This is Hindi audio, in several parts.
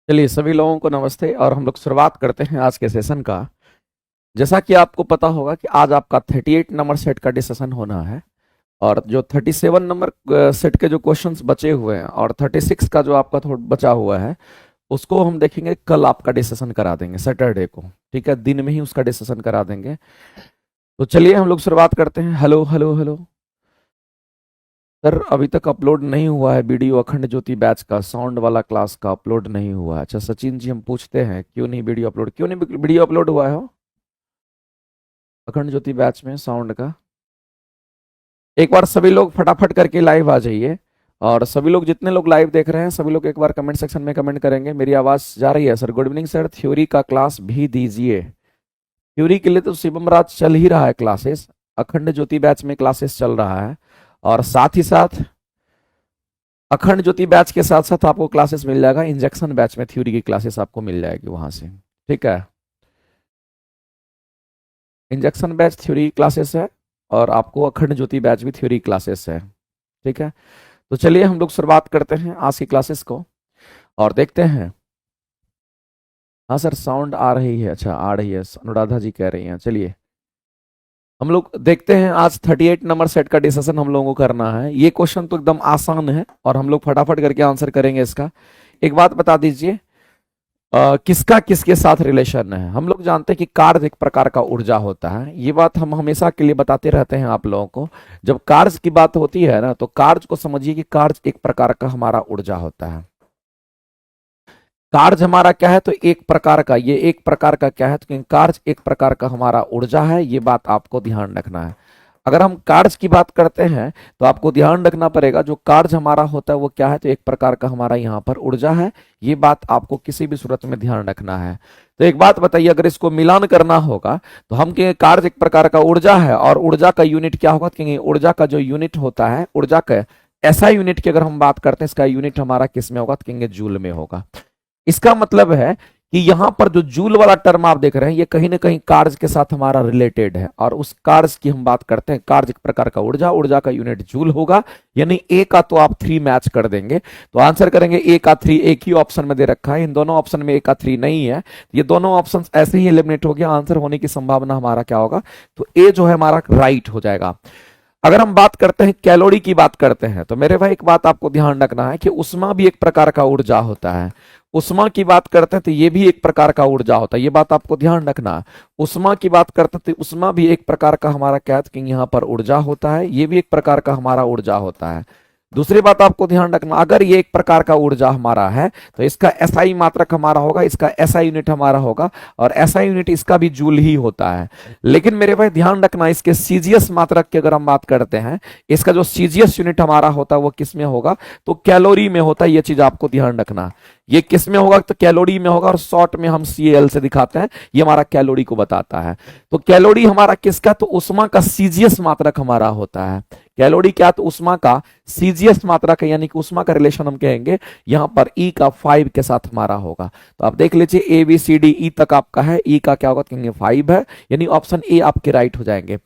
चलिए सभी लोगों को नमस्ते और हम लोग शुरुआत करते हैं आज के सेशन का। जैसा कि आपको पता होगा कि आज आपका 38 नंबर सेट का डिस्कशन होना है और जो 37 नंबर सेट के जो क्वेश्चंस बचे हुए हैं और 36 का जो आपका थोड़ा बचा हुआ है उसको हम देखेंगे। कल आपका डिस्कशन करा देंगे सैटरडे को, ठीक है, दिन में ही उसका डिस्कशन करा देंगे। तो चलिए हम लोग शुरुआत करते हैं। हेलो हेलो हेलो सर, अभी तक अपलोड नहीं हुआ है वीडियो अखंड ज्योति बैच का, साउंड वाला क्लास का अपलोड नहीं हुआ है। अच्छा सचिन जी, हम पूछते हैं क्यों नहीं वीडियो अपलोड, क्यों नहीं वीडियो अपलोड हुआ है हो अखंड ज्योति बैच में साउंड का। एक बार सभी लोग फटाफट करके लाइव आ जाइए और सभी लोग जितने लोग लाइव देख रहे हैं सभी लोग एक बार कमेंट सेक्शन में कमेंट करेंगे। मेरी आवाज जा रही है? Sir good evening sir, theory का क्लास भी दीजिए। थ्योरी के लिए तो शिवम राज चल ही रहा है क्लासेस, अखंड ज्योति बैच में क्लासेस चल रहा है और साथ ही साथ अखंड ज्योति बैच के साथ साथ आपको क्लासेस मिल जाएगा इंजेक्शन बैच में, थ्योरी की क्लासेस आपको मिल जाएगी वहां से, ठीक है। इंजेक्शन बैच थ्योरी क्लासेस है और आपको अखंड ज्योति बैच भी थ्योरी क्लासेस है, ठीक है। तो चलिए हम लोग शुरुआत करते हैं आज की क्लासेस को और देखते हैं। हाँ सर साउंड आ रही है, अच्छा आ रही है, अनुराधा जी कह रही हैं। चलिए हम लोग देखते हैं। आज 38 नंबर सेट का डिस्कशन हम लोगों को करना है। ये क्वेश्चन तो एकदम आसान है और हम लोग फटाफट करके आंसर करेंगे इसका। एक बात बता दीजिए, किसका किसके साथ रिलेशन है। हम लोग जानते हैं कि कार्य एक प्रकार का ऊर्जा होता है, ये बात हम हमेशा के लिए बताते रहते हैं आप लोगों को। जब कार्य की बात होती है ना तो कार्य को समझिए कि कार्य एक प्रकार का हमारा ऊर्जा होता है। कार्य हमारा क्या है तो एक प्रकार का, ये एक प्रकार का क्या है तो कार्य एक प्रकार का हमारा ऊर्जा है, ये बात आपको ध्यान रखना है। अगर हम कार्य की बात करते हैं तो आपको ध्यान रखना पड़ेगा जो कार्य हमारा होता है वो क्या है तो एक प्रकार का हमारा यहाँ पर ऊर्जा है, ये बात आपको किसी भी सूरत में ध्यान रखना है। तो एक बात बताइए, अगर इसको मिलान करना होगा तो हम कहेंगे कार्य एक प्रकार का ऊर्जा है और ऊर्जा का यूनिट क्या होगा, कहेंगे ऊर्जा का जो यूनिट होता है, ऊर्जा का ऐसा यूनिट की अगर हम बात करते हैं इसका यूनिट हमारा किस में होगा तो कहेंगे जूल में होगा। इसका मतलब है कि यहां पर जो जूल वाला टर्म आप देख रहे हैं ये कहीं ना कहीं कार्य के साथ हमारा रिलेटेड है और उस कार्य की हम बात करते हैं। कार्य एक प्रकार का ऊर्जा, ऊर्जा का यूनिट जूल होगा, यानी ए का तो आप 3 मैच कर देंगे तो आंसर करेंगे ए का 3। एक ही ऑप्शन में दे रखा है, इन दोनों ऑप्शन में ए का 3 नहीं है, ये दोनों ऑप्शन ऐसे ही एलिमिनेट हो गया। आंसर होने की संभावना हमारा क्या होगा तो ए जो है हमारा राइट हो जाएगा। अगर हम बात करते हैं कैलोरी की बात करते हैं तो मेरे भाई एक बात आपको ध्यान रखना है कि उष्मा भी एक प्रकार का ऊर्जा होता है। उष्मा की बात करते हैं तो ये भी एक प्रकार का ऊर्जा होता है, ये बात आपको ध्यान रखना है। उष्मा की बात करते हैं तो उष्मा भी एक प्रकार का हमारा क्या है कि यहाँ पर ऊर्जा होता है, ये भी एक प्रकार का हमारा ऊर्जा होता है। दूसरी बात आपको ध्यान रखना, अगर ये एक प्रकार का ऊर्जा हमारा है तो इसका एसआई मात्रक हमारा होगा, इसका एसआई यूनिट हमारा होगा और एसआई यूनिट इसका भी जूल ही होता है। लेकिन मेरे भाई ध्यान रखना, इसके सीजीएस मात्रक की अगर हम बात करते हैं, इसका जो सीजीएस यूनिट हमारा होता है वो किस में होगा तो कैलोरी में होता है, ये चीज आपको ध्यान रखना। ये किस में होगा तो कैलोरी में होगा और शॉर्ट में हम सीएल से दिखाते हैं, ये हमारा कैलोरी को बताता है। तो कैलोरी हमारा किसका तो उष्मा का सीजीएस मात्रक हमारा होता है। कैलोरी क्या तो उष्मा का सीजीएस मात्रक है, यानी कि उष्मा का रिलेशन हम कहेंगे यहां पर ई का 5 के साथ हमारा होगा। तो आप देख लीजिए A B C D E तक आपका है, ई का क्या होगा कहेंगे 5 है, यानी ऑप्शन ए आपके राइट हो जाएंगे।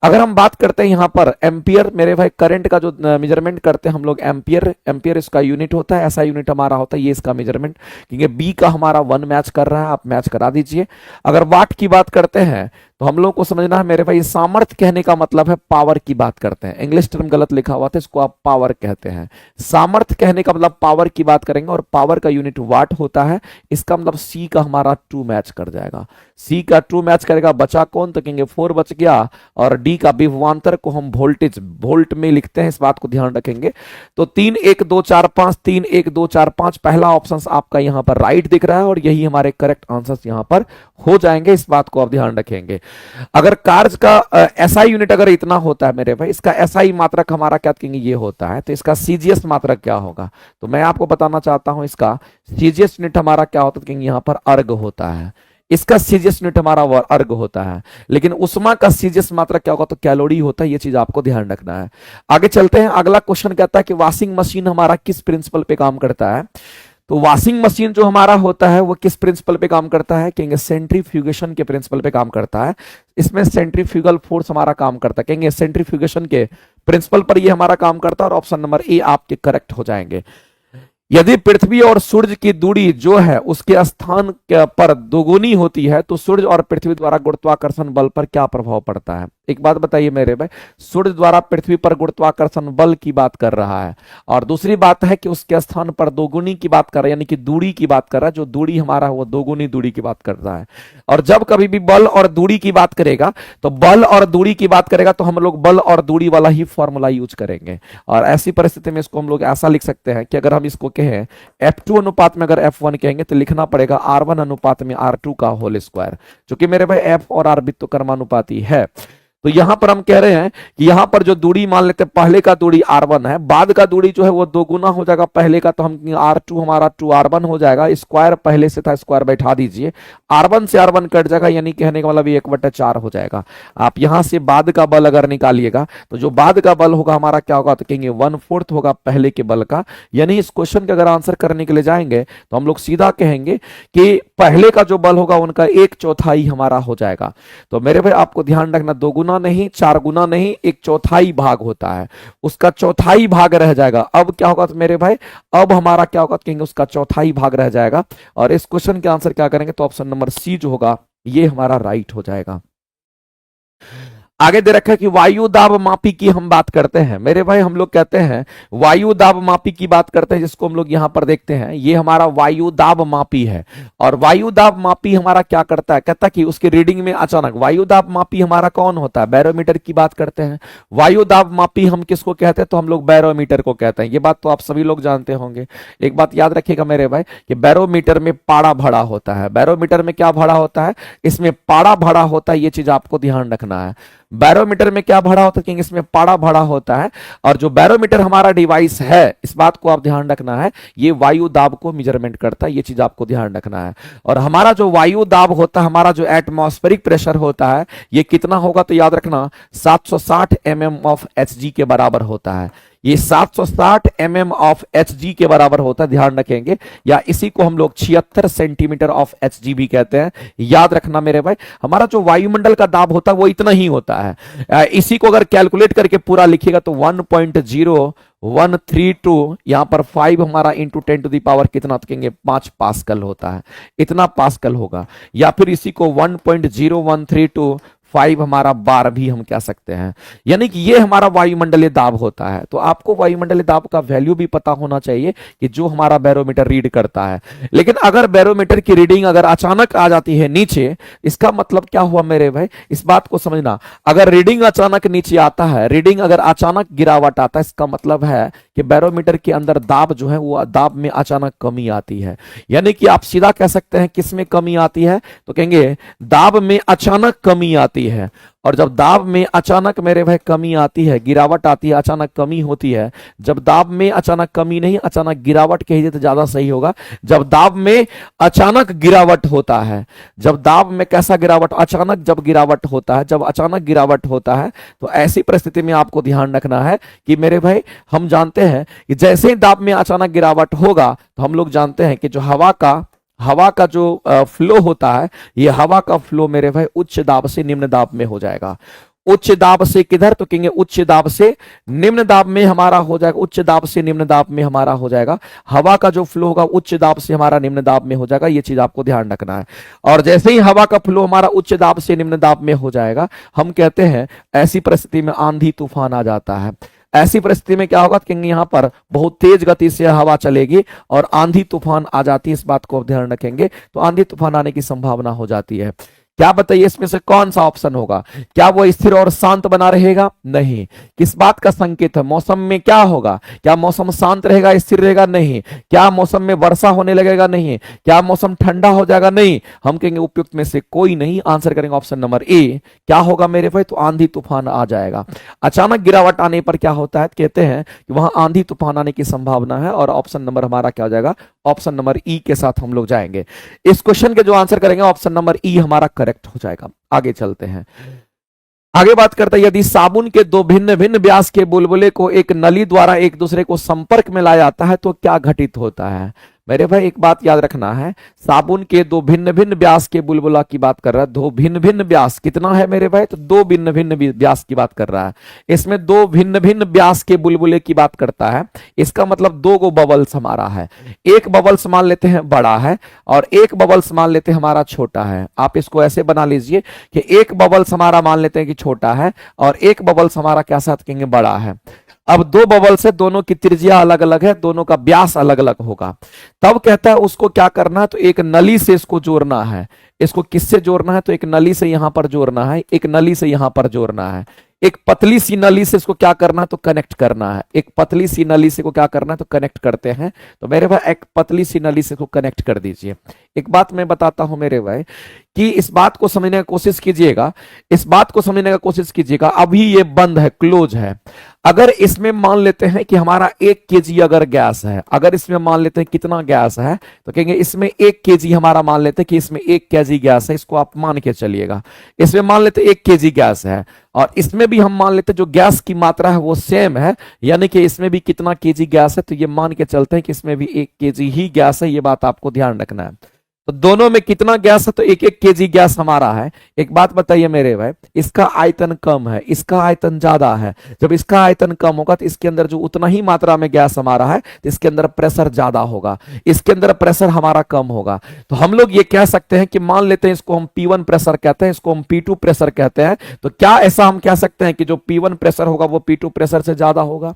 अगर हम बात करते हैं यहाँ पर एम्पियर, मेरे भाई करंट का जो मेजरमेंट करते हैं हम लोग एम्पियर, एम्पियर इसका यूनिट होता है, ऐसा यूनिट हमारा होता है, ये इसका मेजरमेंट, क्योंकि बी का हमारा 1 मैच कर रहा है, आप मैच करा दीजिए। अगर वाट की बात करते हैं तो हम लोग को समझना है मेरे भाई सामर्थ्य कहने का मतलब है पावर की बात करते हैं, इंग्लिश टर्म गलत लिखा हुआ था, इसको आप पावर कहते हैं। सामर्थ्य कहने का मतलब पावर की बात करेंगे और पावर का यूनिट वाट होता है, इसका मतलब सी का हमारा 2 मैच कर जाएगा। सी का 2 मैच करेगा, बचा कौन तो कहेंगे 4 बच गया और डी का विभवांतर को हम वोल्टेज वोल्ट में लिखते हैं, इस बात को ध्यान रखेंगे। तो 3 1 2 4 5 3 1 2 4 5 पहला ऑप्शन आपका यहां पर राइट दिख रहा है और यही हमारे करेक्ट आंसर्स यहां पर हो जाएंगे, इस बात को आप ध्यान रखेंगे। अगर कार्य का एसआई यूनिट अगर इतना होता है मेरे भाई, इसका एसआई मात्रक हमारा क्या कहेंगे ये होता है, तो इसका सीजीएस मात्रक क्या होगा तो मैं आपको बताना चाहता हूं इसका सीजीएस यूनिट हमारा क्या होता है, कहेंगे यहां पर अर्ग होता है, इसका सीजीएस यूनिट हमारा अर्ग होता है। लेकिन उष्मा का सीजीएस मात्रक क्या होगा तो कैलोरी होता है, ये चीज आपको ध्यान रखना है। आगे चलते हैं, अगला क्वेश्चन कहता है कि वॉशिंग मशीन हमारा किस प्रिंसिपल पे काम करता है। तो वॉशिंग मशीन जो हमारा होता है वो किस प्रिंसिपल पे काम करता है, कहेंगे सेंट्रीफ्यूगेशन के प्रिंसिपल पे काम करता है। इसमें सेंट्रीफ्यूगल फोर्स हमारा काम करता है, कहेंगे सेंट्रीफ्यूगेशन के प्रिंसिपल पर ये हमारा काम करता है और ऑप्शन नंबर ए आपके करेक्ट हो जाएंगे। यदि पृथ्वी और सूर्य की दूरी जो है उसके स्थान पर दोगुनी होती है तो सूर्य और पृथ्वी द्वारा गुरुत्वाकर्षण बल पर क्या प्रभाव पड़ता है? एक बात बताइए मेरे भाई, सूर्य द्वारा पृथ्वी पर गुरुत्वाकर्षण बल की बात कर रहा है और दूसरी बात है कि उसके स्थान पर दोगुनी की बात कर रहा है, यानी कि दूरी की बात कर रहा है। जो दूरी हमारा वो दोगुनी दूरी की बात कर रहा है। और जब कभी भी बल और दूरी की बात करेगा तो बल और दूरी की बात करेगा तो हम लोग बल और दूरी वाला ही फॉर्मूला यूज करेंगे। और ऐसी परिस्थिति में इसको हम लोग ऐसा लिख सकते हैं कि अगर हम इसको कहें F2 अनुपात में अगर F1 कहेंगे तो लिखना पड़ेगा R1 अनुपात में R2 का होल स्क्वायर, जो कि मेरे भाई F और R वित्त कर्मानुपाती है। तो यहां पर हम कह रहे हैं कि यहां पर जो दूरी मान लेते हैं, पहले का दूरी R1 है, बाद का दूरी जो है वो दो गुना हो जाएगा पहले का, तो हम R2 हमारा 2R1 हो जाएगा। स्क्वायर पहले से था, स्क्वायर बैठा दीजिए, R1 से R1 कट जाएगा, यानी कहने का मतलब 1/4 हो जाएगा। आप यहां से बाद का बल अगर निकालिएगा तो जो बाद का बल होगा हमारा क्या होगा, तो कहेंगे 1/4 होगा पहले के बल का। यानी इस क्वेश्चन के अगर आंसर करने के लिए जाएंगे तो हम लोग सीधा कहेंगे कि पहले का जो बल होगा उनका 1/4 हमारा हो जाएगा। तो मेरे भाई आपको ध्यान रखना, 2 गुना नहीं, 4 गुना नहीं, 1/4 भाग होता है, उसका चौथाई भाग रह जाएगा। अब क्या होगा तो मेरे भाई, अब हमारा क्या होगा, कहेंगे उसका चौथाई भाग रह जाएगा। और इस क्वेश्चन के आंसर क्या करेंगे, तो ऑप्शन नंबर सी जो होगा ये हमारा राइट हो जाएगा। आगे दे रखा है कि वायु दाब मापी की हम बात करते हैं। मेरे भाई हम लोग कहते हैं वायु दाब मापी की बात करते हैं, जिसको हम लोग यहां पर देखते हैं, ये हमारा वायु दाब मापी है। और वायु दाब मापी हमारा क्या करता है, कहता है कि उसकी रीडिंग में अचानक, वायु दाब मापी हमारा कौन होता है, बैरोमीटर की बात करते हैं। वायु दाब मापी हम किसको कहते हैं, तो हम लोग बैरोमीटर को कहते हैं। ये बात तो आप सभी लोग जानते होंगे। एक बात याद रखिएगा मेरे भाई कि बैरोमीटर में पारा भरा होता है। बैरोमीटर में क्या भरा होता है, इसमें पारा भरा होता है, ये चीज आपको ध्यान रखना है। बैरोमीटर में क्या भरा होता है, कि इसमें पारा भरा होता है। और जो बैरोमीटर हमारा डिवाइस है, इस बात को आप ध्यान रखना है, ये वायु दाब को मेजरमेंट करता है, ये चीज आपको ध्यान रखना है। और हमारा जो वायु दाब होता है, हमारा जो एटमॉस्फेरिक प्रेशर होता है, ये कितना होगा, तो याद रखना 760 mm ऑफ Hg के बराबर होता है। ये 760 mm ऑफ Hg के बराबर होता है, ध्यान रखेंगे। या इसी को हम लोग 76 सेंटीमीटर ऑफ Hg भी कहते हैं, याद रखना मेरे भाई। हमारा जो वायुमंडल का दाब होता है वो इतना ही होता है। इसी को अगर कैलकुलेट करके पूरा लिखिएगा तो 1.0132, यहां पर 5 हमारा इंटू 10 टू दी पावर कितना, तो कहेंगे 5 पास्कल होता है, इतना पास्कल होगा। या फिर इसी को 1.0132 हमारा बार भी हम कह सकते हैं। यानी कि ये हमारा वायुमंडलीय दाब होता है। तो आपको वायुमंडलीय दाब का वैल्यू भी पता होना चाहिए कि जो हमारा बैरोमीटर रीड करता है। लेकिन अगर बैरोमीटर की रीडिंग अगर अचानक आ जाती है नीचे, इसका मतलब क्या हुआ मेरे भाई, इस बात को समझना। अगर रीडिंग अचानक नीचे आता है, रीडिंग अगर अचानक गिरावट आता है, इसका मतलब है कि बैरोमीटर के अंदर दाब जो है वो दाब में अचानक कमी आती है। यानी कि आप सीधा कह सकते हैं किस में कमी आती है, तो कहेंगे दाब में अचानक कमी आती है। और जब दाब में अचानक मेरे भाई कमी आती है, गिरावट आती है, अचानक कमी होती है। जब दाब में अचानक कमी नहीं, अचानक गिरावट कहिए तो ज्यादा सही होगा। जब दाब में अचानक गिरावट होता है, जब दाब में कैसा गिरावट, अचानक जब गिरावट होता है, जब अचानक गिरावट होता है, तो ऐसी परिस्थिति में आपको ध्यान रखना है कि मेरे भाई हम जानते हैं कि जैसे ही दाब में अचानक गिरावट होगा तो हम लोग जानते हैं कि जो हवा का जो फ्लो होता है, ये हवा का फ्लो मेरे भाई उच्च दाब से निम्न दाब में हो जाएगा। उच्च दाब से किधर, तो कहेंगे उच्च दाब से निम्न दाब में हमारा हो जाएगा। उच्च दाब से निम्न दाब में हमारा हो जाएगा। हवा का जो फ्लो होगा उच्च दाब से हमारा निम्न दाब में हो जाएगा, ये चीज आपको ध्यान रखना है। और जैसे ही हवा का फ्लो हमारा उच्च दाब से निम्न दाब में हो जाएगा, हम कहते हैं ऐसी परिस्थिति में आंधी तूफान आ जाता है। ऐसी परिस्थिति में क्या होगा, कहेंगे यहां पर बहुत तेज गति से हवा चलेगी और आंधी तूफान आ जाती है। इस बात को ध्यान रखेंगे, तो आंधी तूफान आने की संभावना हो जाती है। क्या बताइए इसमें से कौन सा ऑप्शन होगा? क्या वो स्थिर और शांत बना रहेगा? नहीं। किस बात का संकेत है? मौसम में क्या होगा? क्या मौसम शांत रहेगा, स्थिर रहेगा? नहीं। क्या मौसम में वर्षा होने लगेगा? नहीं। क्या मौसम ठंडा हो जाएगा? नहीं। हम कहेंगे उपयुक्त में से कोई नहीं। आंसर करेंगे ऑप्शन नंबर ए। क्या होगा मेरे भाई, तो आंधी तूफान आ जाएगा। अचानक गिरावट आने पर क्या होता है, कहते हैं कि वहां आंधी तूफान आने की संभावना है। और ऑप्शन नंबर हमारा क्या हो जाएगा, ऑप्शन नंबर ई के साथ हम लोग जाएंगे। इस क्वेश्चन के जो आंसर करेंगे ऑप्शन नंबर ई हमारा करेक्ट हो जाएगा। आगे चलते हैं, आगे बात करते हैं, यदि साबुन के दो भिन्न भिन्न व्यास के बुलबुले को एक नली द्वारा एक दूसरे को संपर्क में लाया जाता है तो क्या घटित होता है। मेरे भाई एक बात याद रखना है, साबुन के दो भिन्न भिन्न व्यास के बुलबुला की बात कर रहा है। दो भिन्न भिन्न व्यास कितना है मेरे भाई, तो दो भिन्न भिन्न व्यास की बात कर रहा है। इसमें दो भिन्न भिन्न व्यास के बुलबुले की बात करता है, इसका मतलब दो गो बबल्स हमारा है। एक बबल्स मान लेते हैं बड़ा है और एक बबल्स मान लेते हैं हमारा छोटा है। आप इसको ऐसे बना लीजिए कि एक बबल्स हमारा मान लेते हैं कि छोटा है और एक बबल्स हमारा क्या साथ कहेंगे बड़ा है। अब दो बबल्स है, दोनों की त्रिज्या अलग अलग है, दोनों का व्यास अलग अलग होगा। तब कहता है उसको क्या करना है, तो एक नली से इसको जोड़ना है। इसको किससे जोड़ना है, तो एक नली से यहां पर जोड़ना है, एक नली से यहां पर जोड़ना है। एक पतली सी नली से इसको क्या करना है, तो कनेक्ट करना है। एक पतली सी नली से को क्या करना है, तो कनेक्ट करते हैं। तो मेरे भाई एक पतली सी नली से को कनेक्ट कर दीजिए। एक बात मैं बताता हूं मेरे भाई कि इस बात को समझने की कोशिश कीजिएगा, इस बात को समझने की कोशिश कीजिएगा। अभी ये बंद है, क्लोज है। अगर इसमें मान लेते हैं कि हमारा 1 केजी अगर गैस है, अगर इसमें मान लेते हैं कितना गैस है, तो कहेंगे इसमें 1 केजी हमारा मान लेते हैं कि इसमें 1 केजी गैस है। इसको आप मान के चलिएगा, इसमें मान लेते हैं 1 केजी गैस है और इसमें भी हम मान लेते हैं जो गैस की मात्रा है वो सेम है, यानी कि इसमें भी कितना केजी गैस है, तो ये मान के चलते हैं कि इसमें भी 1 केजी ही गैस है। ये बात आपको ध्यान रखना है। तो दोनों में कितना गैस है, तो 1-1 केजी गैस हमारा है। एक बात बताइए मेरे भाई, इसका आयतन कम है, इसका आयतन ज्यादा है। जब इसका आयतन कम होगा तो इसके अंदर जो उतना ही मात्रा में गैस हमारा है, तो इसके अंदर प्रेशर ज्यादा होगा, इसके अंदर प्रेशर हमारा कम होगा। तो हम लोग ये कह सकते हैं कि मान लेते हैं इसको हम P1 प्रेशर कहते हैं, इसको हम P2 प्रेशर कहते हैं। तो क्या ऐसा हम कह सकते हैं कि जो P1 प्रेशर होगा वो P2 प्रेशर से ज्यादा होगा?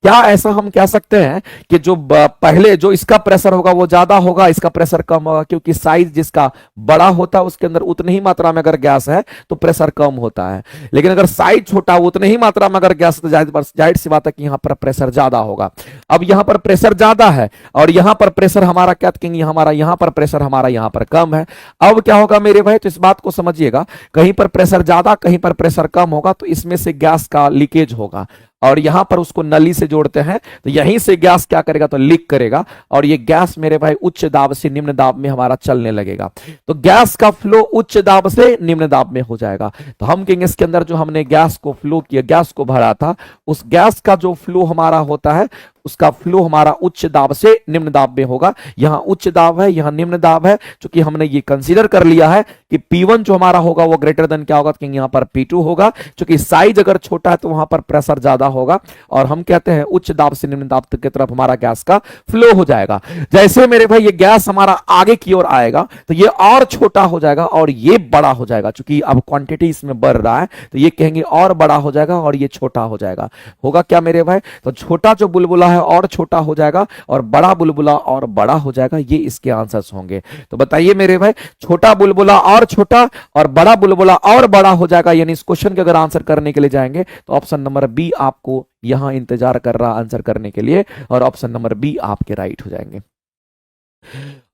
क्या ऐसा हम कह सकते हैं कि जो पहले जो इसका प्रेशर होगा वो ज्यादा होगा, इसका प्रेशर कम होगा? क्योंकि साइज जिसका बड़ा होता है उसके अंदर उतनी ही मात्रा में अगर गैस है तो प्रेशर कम होता है, लेकिन अगर साइज छोटा उतनी ही मात्रा में अगर गैस, तो जाहिर सी बात है कि यहां पर प्रेशर ज्यादा होगा। अब यहां पर प्रेशर ज्यादा है और यहां पर प्रेशर हमारा क्या कहेंगे, हमारा यहां पर प्रेशर हमारा यहां पर कम है। अब क्या होगा मेरे भाई, तो इस बात को समझिएगा, कहीं पर प्रेशर ज्यादा कहीं पर प्रेशर कम होगा, तो इसमें से गैस का लीकेज होगा और यहां पर उसको नली से जोड़ते हैं तो यहीं से गैस क्या करेगा, तो लीक करेगा और ये गैस मेरे भाई उच्च दाब से निम्न दाब में हमारा चलने लगेगा। तो गैस का फ्लो उच्च दाब से निम्न दाब में हो जाएगा। तो हम कहेंगे इसके अंदर जो हमने गैस को फ्लो किया, गैस को भरा था, उस गैस का जो फ्लो हमारा होता है उसका फ्लो हमारा उच्च दाब से निम्न दाब में होगा। यहां उच्च दाब है, यहां निम्न दाब है। क्योंकि हमने ये कंसीडर कर लिया है कि P1 जो हमारा होगा वो ग्रेटर देन क्या होगा, तो यहां पर P2 होगा। क्योंकि साइज अगर छोटा है तो वहां पर प्रेशर ज्यादा होगा और हम कहते हैं उच्च दाब से निम्न दाब की तरफ हमारा गैस का फ्लो हो जाएगा। जैसे मेरे भाई ये गैस हमारा आगे की ओर आएगा तो ये और छोटा हो जाएगा और ये बड़ा हो जाएगा। चूंकि अब क्वांटिटी इसमें बढ़ रहा है तो ये कहेंगे और बड़ा हो जाएगा और ये छोटा हो जाएगा। होगा क्या मेरे भाई, तो छोटा जो बुलबुला है और छोटा हो जाएगा और बड़ा बुलबुला और बड़ा हो जाएगा। ये इसके आंसर्स होंगे। तो बताइए मेरे भाई, छोटा बुलबुला और छोटा और बड़ा बुलबुला और बड़ा हो जाएगा, यानी इस क्वेश्चन के अगर आंसर करने के लिए जाएंगे तो ऑप्शन नंबर बी आपको यहां इंतजार कर रहा आंसर करने के लिए और ऑप्शन नंबर बी आपके राइट हो जाएंगे।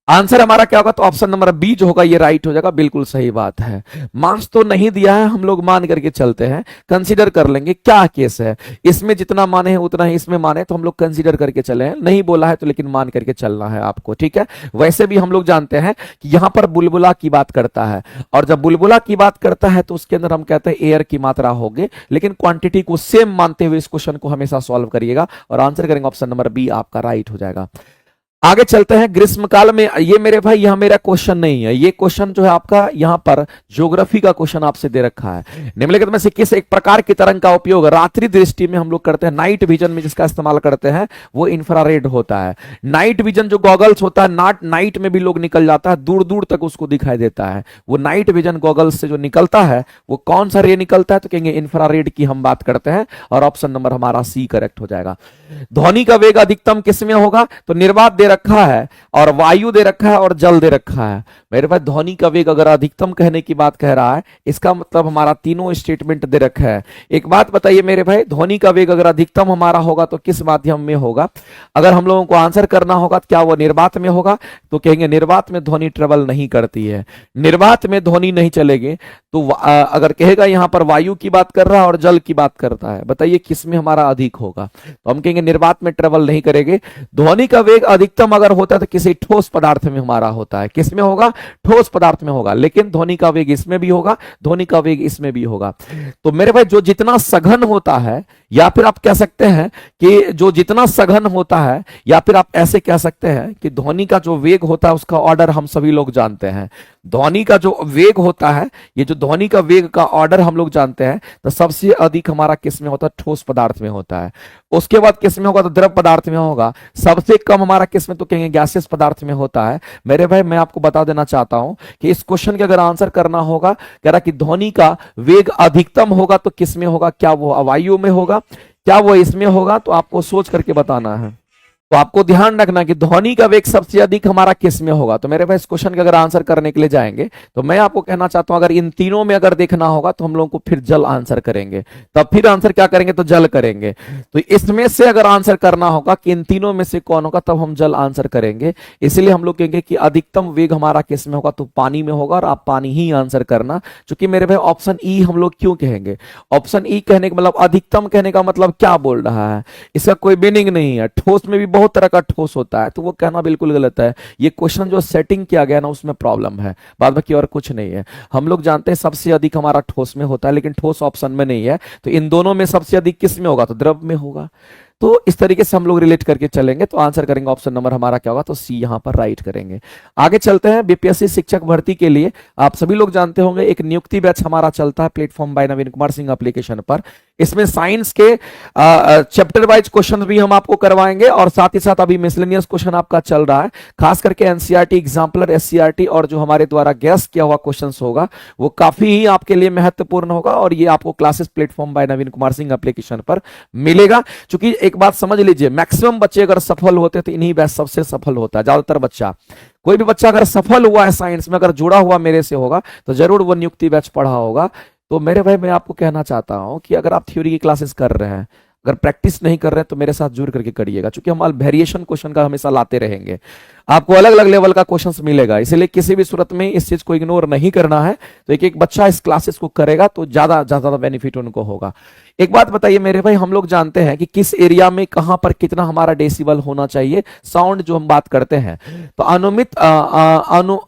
आंसर हमारा क्या होगा, तो ऑप्शन नंबर बी जो होगा ये राइट हो जाएगा। बिल्कुल सही बात है। मार्क्स तो नहीं दिया है, हम लोग मान करके चलते हैं, कंसीडर कर लेंगे क्या केस है। इसमें जितना माने हैं उतना ही इसमें माने, तो हम लोग कंसीडर करके चले हैं। नहीं बोला है तो लेकिन मान करके चलना है आपको, ठीक है। वैसे भी हम लोग जानते हैं कि यहां पर बुलबुला की बात करता है और जब बुलबुला की बात करता है तो उसके अंदर हम कहते हैं एयर की मात्रा होगी, लेकिन क्वांटिटी को सेम मानते हुए इस क्वेश्चन को हमेशा सॉल्व करिएगा और आंसर करेंगे ऑप्शन नंबर बी आपका राइट हो जाएगा। आगे चलते हैं। ग्रीष्मकाल में, ये मेरे भाई यहां मेरा क्वेश्चन नहीं है, ये क्वेश्चन जो है आपका यहां पर ज्योग्राफी का क्वेश्चन आपसे दे रखा है। निम्नलिखित में से किस एक प्रकार की तरंग का उपयोग रात्रि दृष्टि में हम लोग करते हैं, नाइट विजन में जिसका इस्तेमाल करते हैं वो इंफ्रारेड होता है। नाइट विजन जो गॉगल्स होता है, नाइट में भी लोग निकल जाता है, दूर दूर तक उसको दिखाई देता है। वो नाइट विजन गॉगल्स से जो निकलता है वो कौन सा रे निकलता है, तो कहेंगे इंफ्रारेड की हम बात करते हैं और ऑप्शन नंबर हमारा सी करेक्ट हो जाएगा। ध्वनि का वेग अधिकतम किसमें होगा, तो निर्वात दे रखा है और वायु दे रखा है और जल दे रखा है। मेरे पास ध्वनि का वेग अगर अधिकतम कहने की बात कह रहा है, इसका मतलब हमारा तीनों स्टेटमेंट दे रखा है। एक बात बताइए मेरे भाई, ध्वनि का वेग अगर अधिकतम हमारा होगा तो किस माध्यम में होगा? अगर हम लोगों को आंसर करना होगा तो क्या वो निर्वात में होगा, तो कहेंगे निर्वात में ध्वनि ट्रेवल नहीं करती है, निर्वात में ध्वनि नहीं चलेगी। तो अगर कहेगा यहां पर वायु की बात कर रहा है और जल की बात करता है, बताइए किसमें हमारा अधिक होगा, तो हम कहेंगे निर्वात में ट्रेवल नहीं करेंगे। ध्वनि का वेग अधिकतम अधिकतम अगर होता है तो किसी ठोस पदार्थ में हमारा होता है। किसमें होगा? ठोस पदार्थ में होगा। लेकिन ध्वनि का वेग इसमें भी होगा, ध्वनि का वेग इसमें भी होगा। तो मेरे भाई जो जितना सघन होता है, या फिर आप कह सकते हैं कि जो जितना सघन होता है, या फिर आप ऐसे कह सकते हैं कि ध्वनि का जो वेग होता है उसका ऑर्डर हम सभी लोग जानते हैं। ध्वनि का जो वेग होता है, ये जो ध्वनि का वेग का ऑर्डर हम लोग जानते हैं, तो सबसे अधिक हमारा किस में होता है? ठोस पदार्थ में होता है। उसके बाद किस में होगा? तो द्रव पदार्थ में होगा। सबसे कम हमारा किस में? तो कहेंगे गैसियस पदार्थ में होता है। मेरे भाई मैं आपको बता देना चाहता हूं कि इस क्वेश्चन के अगर आंसर करना होगा, कह रहा कि ध्वनि का वेग अधिकतम होगा तो किस में होगा? क्या वो अवायु में होगा, क्या वो इसमें होगा? तो आपको सोच करके बताना है। तो आपको ध्यान रखना कि ध्वनि का वेग सबसे अधिक हमारा किस में होगा। तो मेरे भाई इस क्वेश्चन का अगर आंसर करने के लिए जाएंगे तो मैं आपको कहना चाहता हूं, अगर इन तीनों में अगर देखना होगा तो हम लोगों को फिर जल आंसर करेंगे। तब फिर आंसर क्या करेंगे? तो जल करेंगे। तो इसमें से अगर आंसर करना होगा कि इन तीनों में से कौन होगा, तब हम जल आंसर करेंगे। इसलिए हम लोग कहेंगे कि अधिकतम वेग हमारा किस में होगा? तो पानी में होगा, और आप पानी ही आंसर करना। क्योंकि मेरे भाई ऑप्शन ई हम लोग क्यों कहेंगे? ऑप्शन ई कहने का मतलब, अधिकतम कहने का मतलब क्या बोल रहा है? इसका कोई मीनिंग नहीं है। ठोस में भी बहुत तरह का ठोस होता है, तो वो कहना बिल्कुल गलत है। ये क्वेश्चन जो सेटिंग किया गया ना, उसमें प्रॉब्लम है, बाद में की और कुछ नहीं है। हम लोग जानते हैं सबसे अधिक हमारा ठोस में होता है, लेकिन ठोस ऑप्शन में नहीं है। तो इन दोनों में सबसे अधिक किस में होगा? तो द्रव में होगा। तो इस तरीके से हम लोग रिलेट करके चलेंगे। तो आंसर करेंगे ऑप्शन नंबर हमारा क्या होगा? तो सी यहां पर राइट करेंगे। आगे चलते हैं। बीपीएससी शिक्षक भर्ती के लिए आप सभी लोग जानते होंगे एक नियुक्ति बैच हमारा चलता है प्लेटफॉर्म बाय नवीन कुमार सिंह एप्लीकेशन पर। इसमें साइंस के चैप्टर वाइज क्वेश्चन भी हम आपको करवाएंगे, और साथ ही साथ अभी मिसलेनियस क्वेश्चन आपका चल रहा है। खास करके एनसीईआरटी एग्जाम्पलर, एससीईआरटी और जो हमारे द्वारा गैस किया हुआ क्वेश्चन होगा वो काफी ही आपके लिए महत्वपूर्ण होगा, और ये आपको क्लासेस प्लेटफॉर्म बाय नवीन कुमार सिंह एप्लीकेशन पर मिलेगा। क्योंकि एक बात समझ लीजिए, मैक्सिमम बच्चे अगर सफल होते तो इन्हीं बैच सबसे सफल होता है। ज्यादातर बच्चा, कोई भी बच्चा अगर सफल हुआ है साइंस में, अगर जुड़ा हुआ मेरे से होगा, तो जरूर वो नियुक्ति बैच पढ़ा होगा। तो मेरे भाई मैं आपको कहना चाहता हूं कि अगर आप थ्योरी की क्लासेस कर रहे हैं, अगर प्रैक्टिस नहीं कर रहे हैं, तो मेरे साथ जुड़ करके करिएगा। क्योंकि हम वेरिएशन क्वेश्चन का हमेशा लाते रहेंगे, आपको अलग अलग लेवल का क्वेश्चंस मिलेगा। इसलिए किसी भी सूरत में इस चीज को इग्नोर नहीं करना है। तो एक एक बच्चा इस क्लासेस को करेगा तो ज्यादा ज्यादा बेनिफिट उनको होगा। एक बात बताइए मेरे भाई, हम लोग जानते हैं कि किस एरिया में कहां पर कितना हमारा डेसिबल होना चाहिए, साउंड जो हम बात करते हैं। तो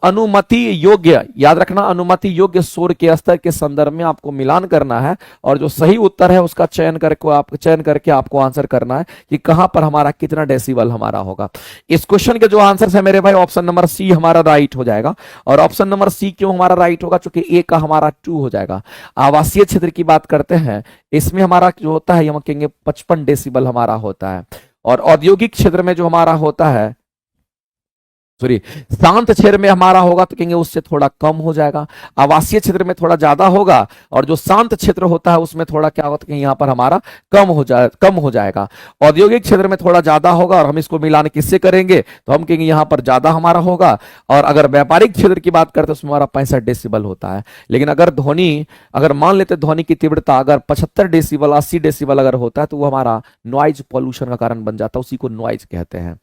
अनुमति योग्य, याद रखना, अनुमति योग्य शोर के स्तर के संदर्भ में आपको मिलान करना है, और जो सही उत्तर है उसका चयन करके आपको आंसर करना है कि कहां पर हमारा कितना डेसिबल हमारा होगा। इस क्वेश्चन के जो आंसर है मेरे भाई, ऑप्शन नंबर सी हमारा राइट हो जाएगा। और ऑप्शन नंबर सी क्यों हमारा राइट होगा? क्योंकि ए का हमारा 2 हो जाएगा। आवासीय क्षेत्र की बात करते हैं, इसमें हमारा जो होता है, हम कहेंगे 55 डेसिबल हमारा होता है। और औद्योगिक क्षेत्र में जो हमारा होता है, सॉरी, शांत क्षेत्र में हमारा होगा तो कहेंगे उससे थोड़ा कम हो जाएगा। आवासीय क्षेत्र में थोड़ा ज्यादा होगा, और जो शांत क्षेत्र होता है उसमें थोड़ा क्या होता है, यहां पर हमारा कम हो जाएगा। औद्योगिक क्षेत्र में थोड़ा ज्यादा होगा, और हम इसको मिलान किससे करेंगे? तो हम कहेंगे यहां पर ज्यादा हमारा होगा। और अगर व्यापारिक क्षेत्र की बात करते हैं उसमें हमारा 65 डेसिबल होता है। लेकिन अगर मान लेते ध्वनि की तीव्रता अगर 75 डेसिबल 80 डेसिबल अगर होता है, तो वो हमारा नॉइज पॉल्यूशन का कारण बन जाता है, उसी को नॉइज कहते हैं।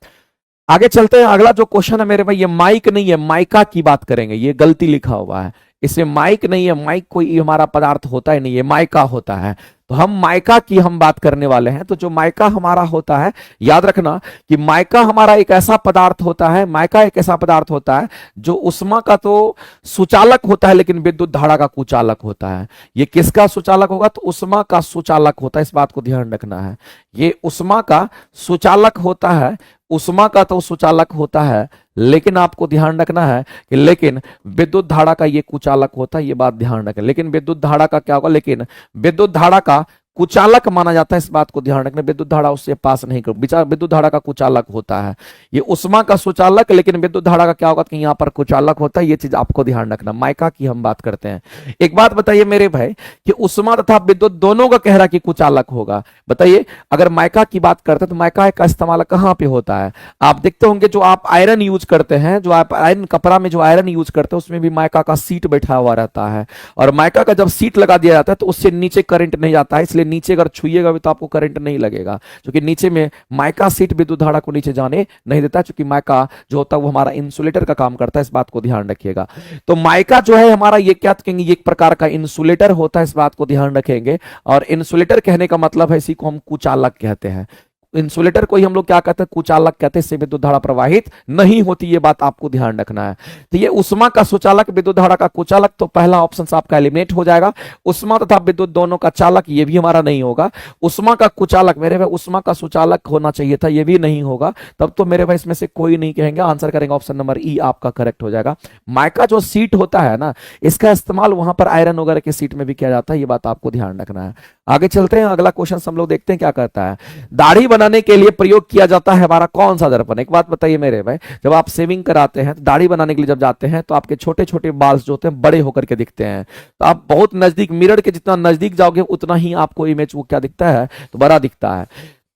आगे चलते हैं। अगला जो क्वेश्चन है मेरे भाई, ये माइक नहीं है, माइका की बात करेंगे। ये गलती लिखा हुआ है, इसमें माइक नहीं है। माइक कोई हमारा पदार्थ होता ही नहीं है, माइका होता है। तो हम माइका की हम बात करने वाले हैं। तो जो माइका हमारा होता है, याद रखना कि माइका हमारा एक ऐसा पदार्थ होता है, माइका एक ऐसा पदार्थ होता है जो उष्मा का तो सुचालक होता है, लेकिन विद्युत धारा का कुचालक होता है। ये किसका सुचालक होगा? तो उष्मा का सुचालक होता है। इस बात को ध्यान रखना है, ये उष्मा का सुचालक होता है। उष्मा का तो सुचालक होता है, लेकिन आपको ध्यान रखना है कि लेकिन विद्युत धारा का ये कुचालक होता है। ये बात ध्यान रखें। लेकिन विद्युत धारा का क्या होगा? लेकिन विद्युत धारा का कुचालक माना जाता है। इस बात को ध्यान रखना, विद्युत धारा उससे पास नहीं कर, विद्युत धारा का कुचालक होता है। ये उष्मा का सुचालक, लेकिन विद्युत धारा का क्या होगा कि यहाँ पर कुचालक होता है। ये चीज आपको ध्यान रखना। माइका की हम बात करते हैं। एक बात बताइए मेरे भाई कि उष्मा तथा विद्युत दोनों का कह रहा कि कुचालक होगा। बताइए, अगर माइका की बात करते हैं तो माइका का इस्तेमाल कहां पे होता है? आप देखते होंगे जो आप आयरन यूज करते हैं, जो आप आयरन कपड़ा में जो आयरन यूज करते हैं, उसमें भी माइका का सीट बैठा हुआ रहता है। और माइका का जब सीट लगा दिया जाता है तो उससे नीचे करंट नहीं जाता है। इसलिए नीचे अगर छुइएगा भी तो आपको करंट नहीं लगेगा, क्योंकि नीचे में माइका सीट विद्युत धारा को नीचे जाने नहीं देता। क्योंकि माइका जो होता है वो हमारा इंसुलेटर का काम करता है। इस बात को ध्यान रखिएगा। तो माइका जो है हमारा, ये क्या कहेंगे, एक प्रकार का इंसुलेटर होता है। इस बात को ध्यान रखेंगे। और इंसुलेटर कहने का मतलब है, इसी को हम कुचालक कहते हैं। इंसुलेटर को ही हम लोग क्या कहते हैं, कुचालक कहते हैं, इससे विद्युत धारा प्रवाहित नहीं होती, ये बात आपको ध्यान रखना है। तो ये उष्मा का सुचालक, विद्युत धारा का कुचालक, तो पहला ऑप्शन आपका एलिमिनेट हो जाएगा। उष्मा तथा विद्युत दोनों का चालक, ये भी हमारा नहीं होगा। उष्मा का कुचालक, मेरे भाई उष्मा का सुचालक होना चाहिए था, ये भी नहीं होगा। तब तो मेरे भाई इसमें से कोई नहीं कहेंगे, आंसर करेंगे ऑप्शन नंबर ई आपका करेक्ट हो जाएगा। माइका जो सीट होता है ना, इसका इस्तेमाल वहां पर आयरन वगैरह की सीट में भी किया जाता है, ये बात आपको ध्यान रखना है। आगे चलते हैं, अगला क्वेश्चन हम लोग देखते हैं क्या करता है। दाढ़ी बनाने के लिए प्रयोग किया जाता है हमारा कौन सा दर्पण। एक बात बताइए मेरे भाई, जब आप शेविंग कराते हैं, दाढ़ी बनाने के लिए जब जाते हैं, तो आपके छोटे छोटे बाल जो होते हैं बड़े होकर के दिखते हैं। तो आप बहुत नजदीक, मिरर के जितना नजदीक जाओगे उतना ही आपको इमेज वो क्या दिखता है, तो बड़ा दिखता है।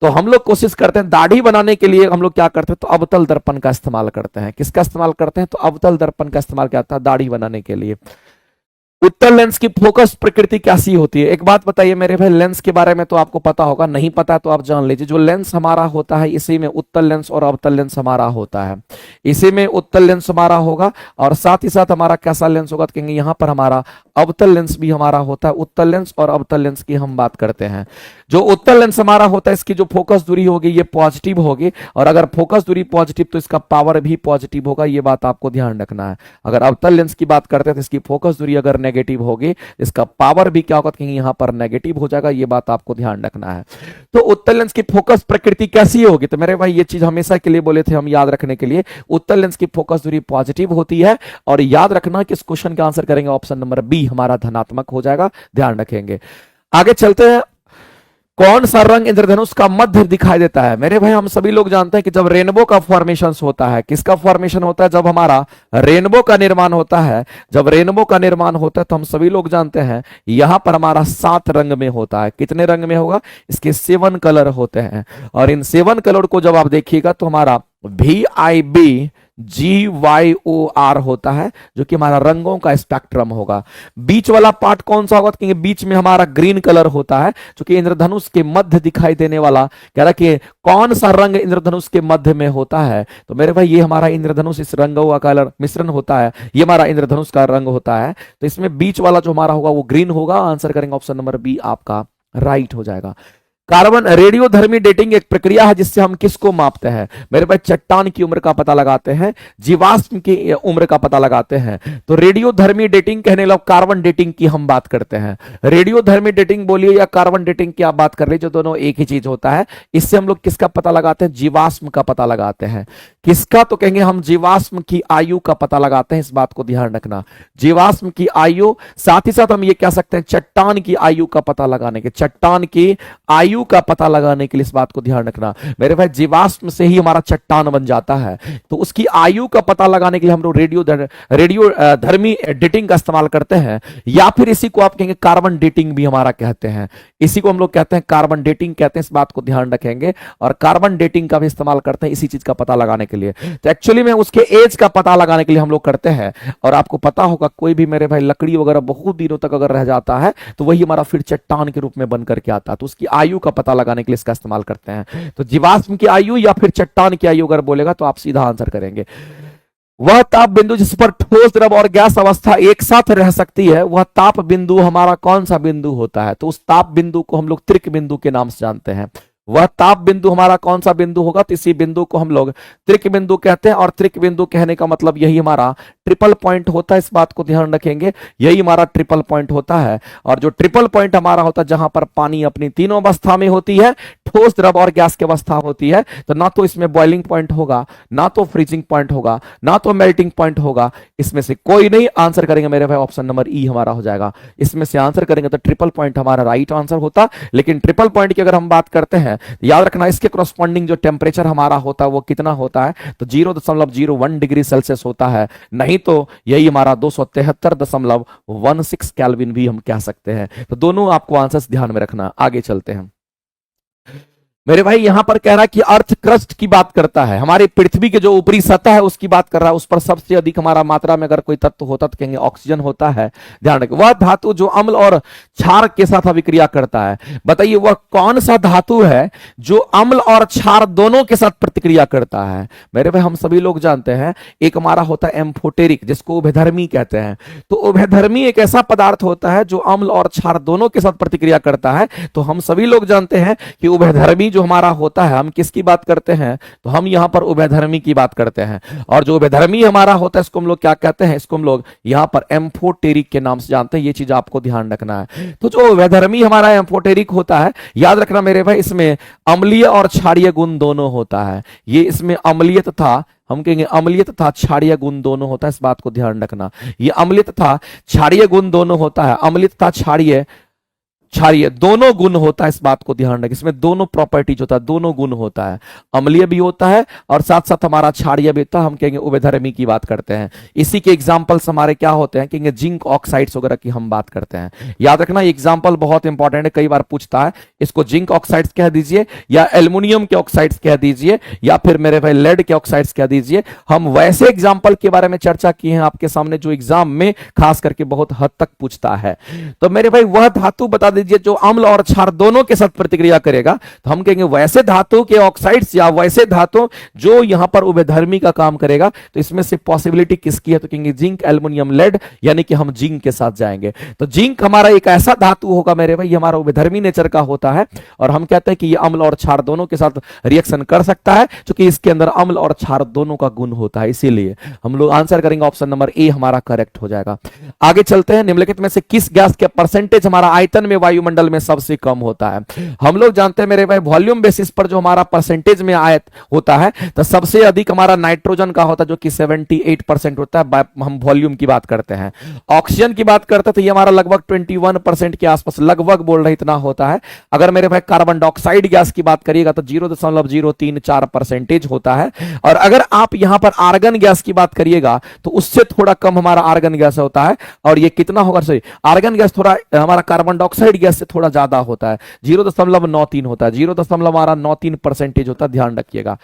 तो हम लोग कोशिश करते हैं दाढ़ी बनाने के लिए, हम लोग क्या करते हैं, तो अवतल दर्पण का इस्तेमाल करते हैं। किसका इस्तेमाल करते हैं, तो अवतल दर्पण का इस्तेमाल किया जाता है दाढ़ी बनाने के लिए। उत्तल लेंस की फोकस प्रकृति कैसी होती है। एक बात बताइए मेरे भाई, लेंस के बारे में तो आपको पता होगा, नहीं पता तो आप जान लीजिए। जो लेंस हमारा होता है, इसी में उत्तल लेंस और अवतल लेंस हमारा होता है। इसी में उत्तल लेंस हमारा होगा, और साथ ही साथ हमारा कैसा लेंस होगा, तो कहेंगे यहां पर हमारा अवतल लेंस भी हमारा होता है। उत्तल लेंस और अवतल लेंस की हम बात करते हैं। जो उत्तल लेंस हमारा होता है, इसकी जो फोकस दूरी होगी ये पॉजिटिव होगी, और अगर फोकस दूरी पॉजिटिव तो इसका पावर भी पॉजिटिव होगा, ये बात आपको ध्यान रखना है। अगर अवतल लेंस की बात करते हैं तो इसकी फोकस दूरी अगर नेगेटिव होगी, इसका पावर भी क्या होगा, कहीं यहां पर नेगेटिव हो जाएगा, ये बात आपको ध्यान रखना है। तो उत्तल लेंस की फोकस प्रकृति कैसी होगी, तो मेरे भाई ये चीज हमेशा के लिए बोले थे हम याद रखने के लिए, उत्तल लेंस की फोकस दूरी पॉजिटिव होती है। और याद रखना कि इस क्वेश्चन का आंसर करेंगे ऑप्शन नंबर बी हमारा धनात्मक हो जाएगा, ध्यान रखेंगे। आगे चलते हैं, कौन सा रंग इंद्रधनुष का मध्य दिखाई देता है। मेरे भाई हम सभी लोग जानते हैं कि जब रेनबो का फॉर्मेशन होता है, किसका फॉर्मेशन होता है, जब हमारा रेनबो का निर्माण होता है, जब रेनबो का निर्माण होता है तो हम सभी लोग जानते हैं यहां पर हमारा 7 रंग में होता है। कितने रंग में होगा, इसके 7 कलर होते हैं। और इन 7 कलर को जब आप देखिएगा तो हमारा VIBGYOR होता है, जो कि हमारा रंगों का स्पेक्ट्रम होगा। बीच वाला पार्ट कौन सा होगा, क्योंकि बीच में हमारा ग्रीन कलर होता है, जो कि इंद्रधनुष के मध्य दिखाई देने वाला। कह रहा कि कौन सा रंग इंद्रधनुष के मध्य में होता है, तो मेरे भाई ये हमारा इंद्रधनुष, इस रंगों का कलर मिश्रण होता है, ये हमारा इंद्रधनुष का रंग होता है। तो इसमें बीच वाला जो हमारा होगा वो ग्रीन होगा, आंसर करेंगे ऑप्शन नंबर बी आपका राइट हो जाएगा। कार्बन रेडियोधर्मी डेटिंग एक प्रक्रिया है जिससे हम किसको मापते हैं। मेरे पास चट्टान की उम्र का पता लगाते हैं, जीवाश्म की उम्र का पता लगाते हैं। तो रेडियोधर्मी डेटिंग कहने लगे, कार्बन डेटिंग की हम बात करते हैं। रेडियोधर्मी डेटिंग बोलिए या कार्बन डेटिंग की आप बात कर रहे, जो दोनों एक ही चीज होता है। इससे हम लोग किसका पता लगाते हैं, जीवाश्म का पता लगाते हैं। किसका, तो कहेंगे हम जीवाश्म की आयु का पता लगाते हैं, इस बात को ध्यान रखना। जीवाश्म की आयु, साथ ही साथ हम ये कह सकते हैं चट्टान की आयु का पता लगाने के, चट्टान की आयु का पता लगाने के लिए इस बात को ध्यान रखना। मेरे भाई जीवाश्म से ही हमारा चट्टान बन जाता है, तो उसकी आयु का पता लगाने के लिए हम लोग रेडियोधर्मी डेटिंग का इस्तेमाल करते हैं। या फिर इसी को आप कहेंगे कार्बन डेटिंग भी हमारा कहते हैं, इसी को हम लोग कहते हैं कार्बन डेटिंग कहते हैं, इस बात को ध्यान रखेंगे। और कार्बन डेटिंग का भी इस्तेमाल करते हैं इसी चीज का पता लगाने के लिए। तो एक्चुअली में उसके एज का पता लगाने के लिए हम लोग करते हैं। और आपको पता होगा कोई भी मेरे भाई लकड़ी वगैरह बहुत दिनों तक अगर रह जाता है तो वही हमारा फिर चट्टान के रूप में बन करके आता है, तो उसकी आयु का पता लगाने के लिए इसका इस्तेमाल करते हैं। तो जीवाश्म की आयु या फिर चट्टान की आयु अगर बोलेगा तो आप सीधा आंसर करेंगे। वह ताप बिंदु जिस पर ठोस, द्रव और गैस अवस्था एक साथ रह सकती है, वह ताप बिंदु हमारा कौन सा बिंदु होता है। तो उस ताप बिंदु को हम लोग त्रिक बिंदु के नाम से जानते हैं। वह ताप बिंदु हमारा कौन सा बिंदु होगा, तो इसी बिंदु को हम लोग त्रिक बिंदु कहते हैं। और त्रिक बिंदु कहने का मतलब यही हमारा ट्रिपल पॉइंट होता है, इस बात को ध्यान रखेंगे, यही हमारा ट्रिपल पॉइंट होता है। और जो ट्रिपल पॉइंट हमारा होता है, जहां पर पानी अपनी तीनों अवस्था में होती है, ठोस, द्रव और गैस की अवस्था होती है, तो ना तो इसमें बॉइलिंग पॉइंट होगा, ना तो फ्रीजिंग पॉइंट होगा, ना तो मेल्टिंग पॉइंट होगा, इसमें से कोई नहीं। आंसर करेंगे मेरे भाई ऑप्शन नंबर ई हमारा हो जाएगा। इसमें से आंसर करेंगे तो ट्रिपल पॉइंट हमारा राइट आंसर होता। लेकिन ट्रिपल पॉइंट की अगर हम बात करते हैं, याद रखना इसके कॉरस्पॉन्डिंग जो टेम्परेचर हमारा होता है वो कितना होता है, तो 0.01 डिग्री सेल्सियस होता है, नहीं तो यही हमारा 273.16 केल्विन भी हम कह सकते हैं। तो दोनों आपको आंसर्स ध्यान में रखना। आगे चलते हैं मेरे भाई, यहां पर कह रहा है कि अर्थ क्रस्ट की बात करता है, हमारी पृथ्वी के जो ऊपरी सतह है उसकी बात कर रहा है। उस पर सबसे अधिक हमारा मात्रा में अगर कोई तत्व होता तो कहेंगे ऑक्सीजन होता है। ध्यान रखें, वह धातु जो अम्ल और क्षार के साथ अभिक्रिया करता है। बताइए वह कौन सा धातु है जो अम्ल और क्षार दोनों के साथ प्रतिक्रिया करता है। मेरे भाई हम सभी लोग जानते हैं, एक हमारा होता है एम्फोटेरिक, जिसको उभयधर्मी कहते हैं। तो उभयधर्मी एक ऐसा पदार्थ होता है जो अम्ल और क्षार दोनों के साथ प्रतिक्रिया करता है। तो हम सभी लोग जानते हैं कि उभयधर्मी जो हमारा होता है, हम किसकी बात करते हैं, तो हम यहाँ पर उभयधर्मी की बात करते हैं। और जो उभयधर्मी हमारा होता है इसको हम लोग क्या कहते हैं, इसको हम लोग यहाँ पर एम्फोटेरिक के नाम से जानते हैं। ये चीज आपको ध्यान रखना है। तो जो उभयधर्मी हमारा एम्फोटेरिक होता है, याद रखना मेरे भाई, इसमें अम्लीय और क्षारीय गुण दोनों होता है। ये इसमें अम्लीय तथा, हम कहेंगे अम्लीय तथा क्षारीय गुण दोनों होता है, इस बात को ध्यान रखना। ये अम्लीय तथा क्षारीय गुण दोनों होता है, अम्लीय तथा क्षारीय क्षारीय दोनों गुण होता है, इस बात को ध्यान रखें। इसमें दोनों प्रॉपर्टीज होता है, दोनों गुण होता है, अम्लीय भी होता है और साथ साथ हमारा क्षारीय भी होता है। हम कहेंगे उभयधर्मी की बात करते हैं। इसी के एग्जांपल्स हमारे क्या होते हैं, कहेंगे जिंक ऑक्साइड्स वगैरह की हम बात करते हैं। याद रखना एग्जाम्पल बहुत इंपॉर्टेंट है, कई बार पूछता है। इसको जिंक ऑक्साइड्स कह दीजिए या एल्युमिनियम के ऑक्साइड्स कह दीजिए या फिर मेरे भाई लेड के ऑक्साइड्स कह दीजिए। हम वैसे एग्जाम्पल के बारे में चर्चा किए हैं आपके सामने जो एग्जाम में खास करके बहुत हद तक पूछता है। तो मेरे भाई वह धातु बता दीजिए जो अम्ल और क्षार दोनों के साथ प्रतिक्रिया करेगा। तो हम कहेंगे वैसे धातु के ऑक्साइड्स या वैसे धातु जो यहां पर उभयधर्मी का काम करेगा। तो इसमें से पॉसिबिलिटी किसकी है, तो कहेंगे जिंक एल्युमिनियम लेड, यानी कि हम जिंक के साथ जाएंगे। तो जिंक हमारा एक ऐसा धातु होगा मेरे भाई, हमारा उभयधर्मी नेचर का होता है और हम कहते हैं कि ये अम्ल और क्षार दोनों के साथ रिएक्शन कर सकता है, क्योंकि इसके अंदर अम्ल और क्षार दोनों का गुण होता है। इसीलिए हम लोग आंसर करेंगे ऑप्शन नंबर ए हमारा करेक्ट हो जाएगा। आगे चलते हैं। निम्नलिखित में से किस गैस के परसेंटेज हमारा आयतन में वायुमंडल में सबसे कम होता है। हम लोग जानते हैं मेरे भाई वॉल्यूम बेसिस पर जो हमारा परसेंटेज में आयत होता है, तो सबसे अधिक हमारा नाइट्रोजन का होता है जो कि 78% होता है। हम वॉल्यूम की बात करते हैं। ऑक्सीजन की बात करते हैं तो ये हमारा लगभग 21% के आसपास, लगभग बोल रहे इतना होता है। अगर मेरे भाई कार्बन डाइऑक्साइड गैस की बात करिएगा तो 0.034% होता है। और अगर आप यहां पर आर्गन गैस की बात करिएगा तो उससे थोड़ा कम हमारा आर्गन गैस होता है। और ये कितना होगा, सॉरी आर्गन गैस थोड़ा हमारा कार्बन डाइऑक्साइड गैस से थोड़ा ज्यादा होता है, 0.93 होता है, 0.93% होता है, ध्यान रखिएगा।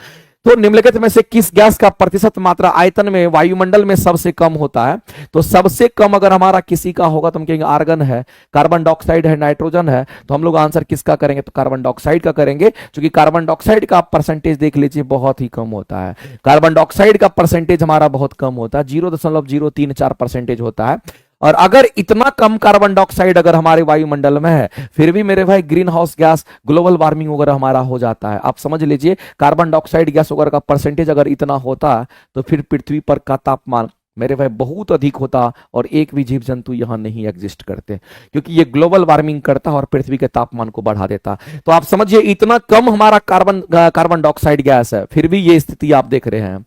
तो निम्नलिखित में से किस गैस का प्रतिशत मात्रा आयतन में वायुमंडल में सबसे कम होता है, तो सबसे कम अगर हमारा किसी का होगा तो हम कहेंगे आर्गन है, कार्बन डाइऑक्साइड है, नाइट्रोजन है। तो हम लोग आंसर किसका करेंगे, तो कार्बन डाइऑक्साइड का करेंगे, क्योंकि कार्बन डाइऑक्साइड का परसेंटेज देख लीजिए बहुत ही कम होता है। कार्बन डाइऑक्साइड का परसेंटेज हमारा बहुत कम होता है, 0.034% होता है। और अगर इतना कम कार्बन डाइऑक्साइड अगर हमारे वायुमंडल में है, फिर भी मेरे भाई green house gas, global warming वगैरह हमारा हो जाता है। आप समझ लीजिए कार्बन डाइऑक्साइड गैस वगैरह का परसेंटेज अगर इतना होता तो फिर पृथ्वी पर का तापमान मेरे भाई बहुत अधिक होता और एक भी जीव जंतु यहां नहीं एग्जिस्ट करते, क्योंकि ये ग्लोबल वार्मिंग करता और पृथ्वी के तापमान को बढ़ा देता। तो आप समझिए इतना कम हमारा कार्बन डाइऑक्साइड गैस है, फिर भी ये स्थिति आप देख रहे हैं।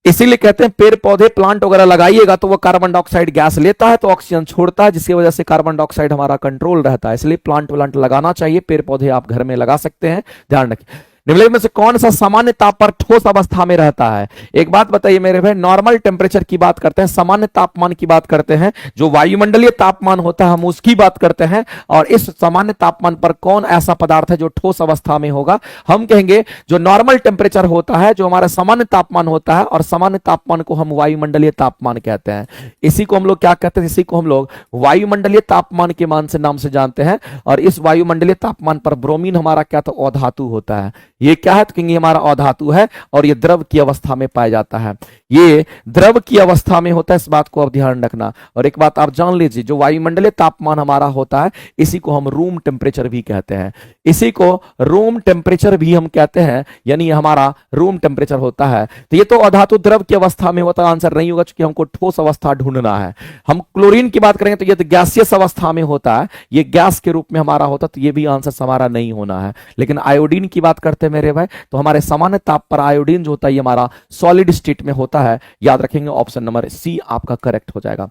इसीलिए कहते हैं पेड़ पौधे प्लांट वगैरह लगाइएगा तो वो कार्बन डाइऑक्साइड गैस लेता है तो ऑक्सीजन छोड़ता है, जिसकी वजह से कार्बन डाइऑक्साइड हमारा कंट्रोल रहता है। इसलिए प्लांट लगाना चाहिए, पेड़ पौधे आप घर में लगा सकते हैं, ध्यान रखिए। निम्नलिखित में से कौन सा सामान्य ताप पर ठोस अवस्था में रहता है। एक बात बताइए मेरे भाई, नॉर्मल टेम्परेचर की बात करते हैं, सामान्य तापमान की बात करते हैं, जो वायुमंडलीय तापमान होता है हम उसकी बात करते हैं। और इस सामान्य तापमान पर कौन ऐसा पदार्थ है जो ठोस अवस्था में होगा, हम कहेंगे जो नॉर्मल टेम्परेचर होता है, जो हमारा सामान्य तापमान होता है, और सामान्य तापमान को हम वायुमंडलीय तापमान कहते हैं। इसी को हम लोग क्या कहते हैं, इसी को हम लोग वायुमंडलीय तापमान के नाम से जानते हैं। और इस वायुमंडलीय तापमान पर ब्रोमीन हमारा क्या तो अधातु होता है। ये क्या है, तो कहेंगे हमारा अधातु है और ये द्रव की अवस्था में पाया जाता है। ये द्रव की अवस्था में होता है, इस बात को आप ध्यान रखना। और एक बात आप जान लीजिए, जो वायुमंडलीय तापमान हमारा होता है इसी को हम रूम टेम्परेचर भी कहते हैं। इसी को रूम टेम्परेचर भी हम कहते हैं, यानी हमारा रूम टेम्परेचर होता है। तो ये तो अधातु द्रव की अवस्था में होता है, आंसर नहीं होगा, क्योंकि हमको ठोस अवस्था ढूंढना है। हम क्लोरीन की बात करेंगे तो ये तो गैसियस अवस्था में होता है, ये गैस के रूप में हमारा होता है, तो ये भी आंसर हमारा नहीं होना है। लेकिन आयोडीन की बात करते हैं मेरे भाई, तो हमारे सामान्य ताप पर आयोडीन जो होता है ये हमारा सॉलिड स्टेट में होता है। याद रखेंगे ऑप्शन नंबर सी आपका करेक्ट हो जाएगा।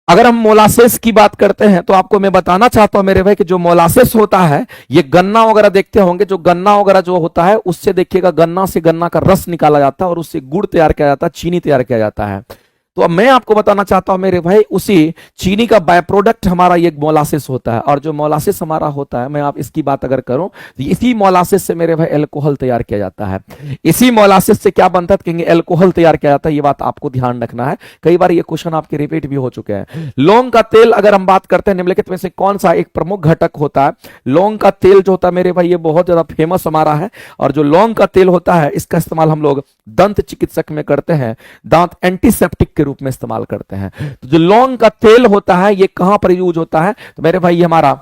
अगर हम मोलासेस की बात करते हैं तो आपको मैं बताना चाहता हूं मेरे भाई कि जो मोलासेस होता है, ये गन्ना वगैरह देखते होंगे, जो गन्ना वगैरह जो होता है उससे देखिएगा गन्ना से गन्ना का रस निकाला जाता है और उससे गुड़ तैयार किया जाता है, चीनी तैयार किया जाता है। तो अब मैं आपको बताना चाहता हूं मेरे भाई, उसी चीनी का बाय प्रोडक्ट हमारा ये मोलासेस होता है। और जो मोलासेस हमारा होता है, मैं आप इसकी बात अगर करूं तो इसी मोलासेस से मेरे भाई अल्कोहल तैयार किया जाता है। इसी मोलासेस से क्या बनता है, कहेंगे अल्कोहल तैयार किया जाता है। ये बात आपको ध्यान रखना है, कई बार ये क्वेश्चन आपके रिपीट भी हो चुके हैं। लौंग का तेल अगर हम बात करते हैं, निम्नलिखित में से कौन सा एक प्रमुख घटक होता है। लौंग का तेल जो होता है मेरे भाई ये बहुत ज्यादा फेमस हमारा है। और जो लौंग का तेल होता है इसका इस्तेमाल हम लोग दंत चिकित्सक में करते हैं, दांत एंटीसेप्टिक के रूप में इस्तेमाल करते हैं। तो जो लौंग का तेल होता है ये कहां पर यूज होता है, तो मेरे भाई ये हमारा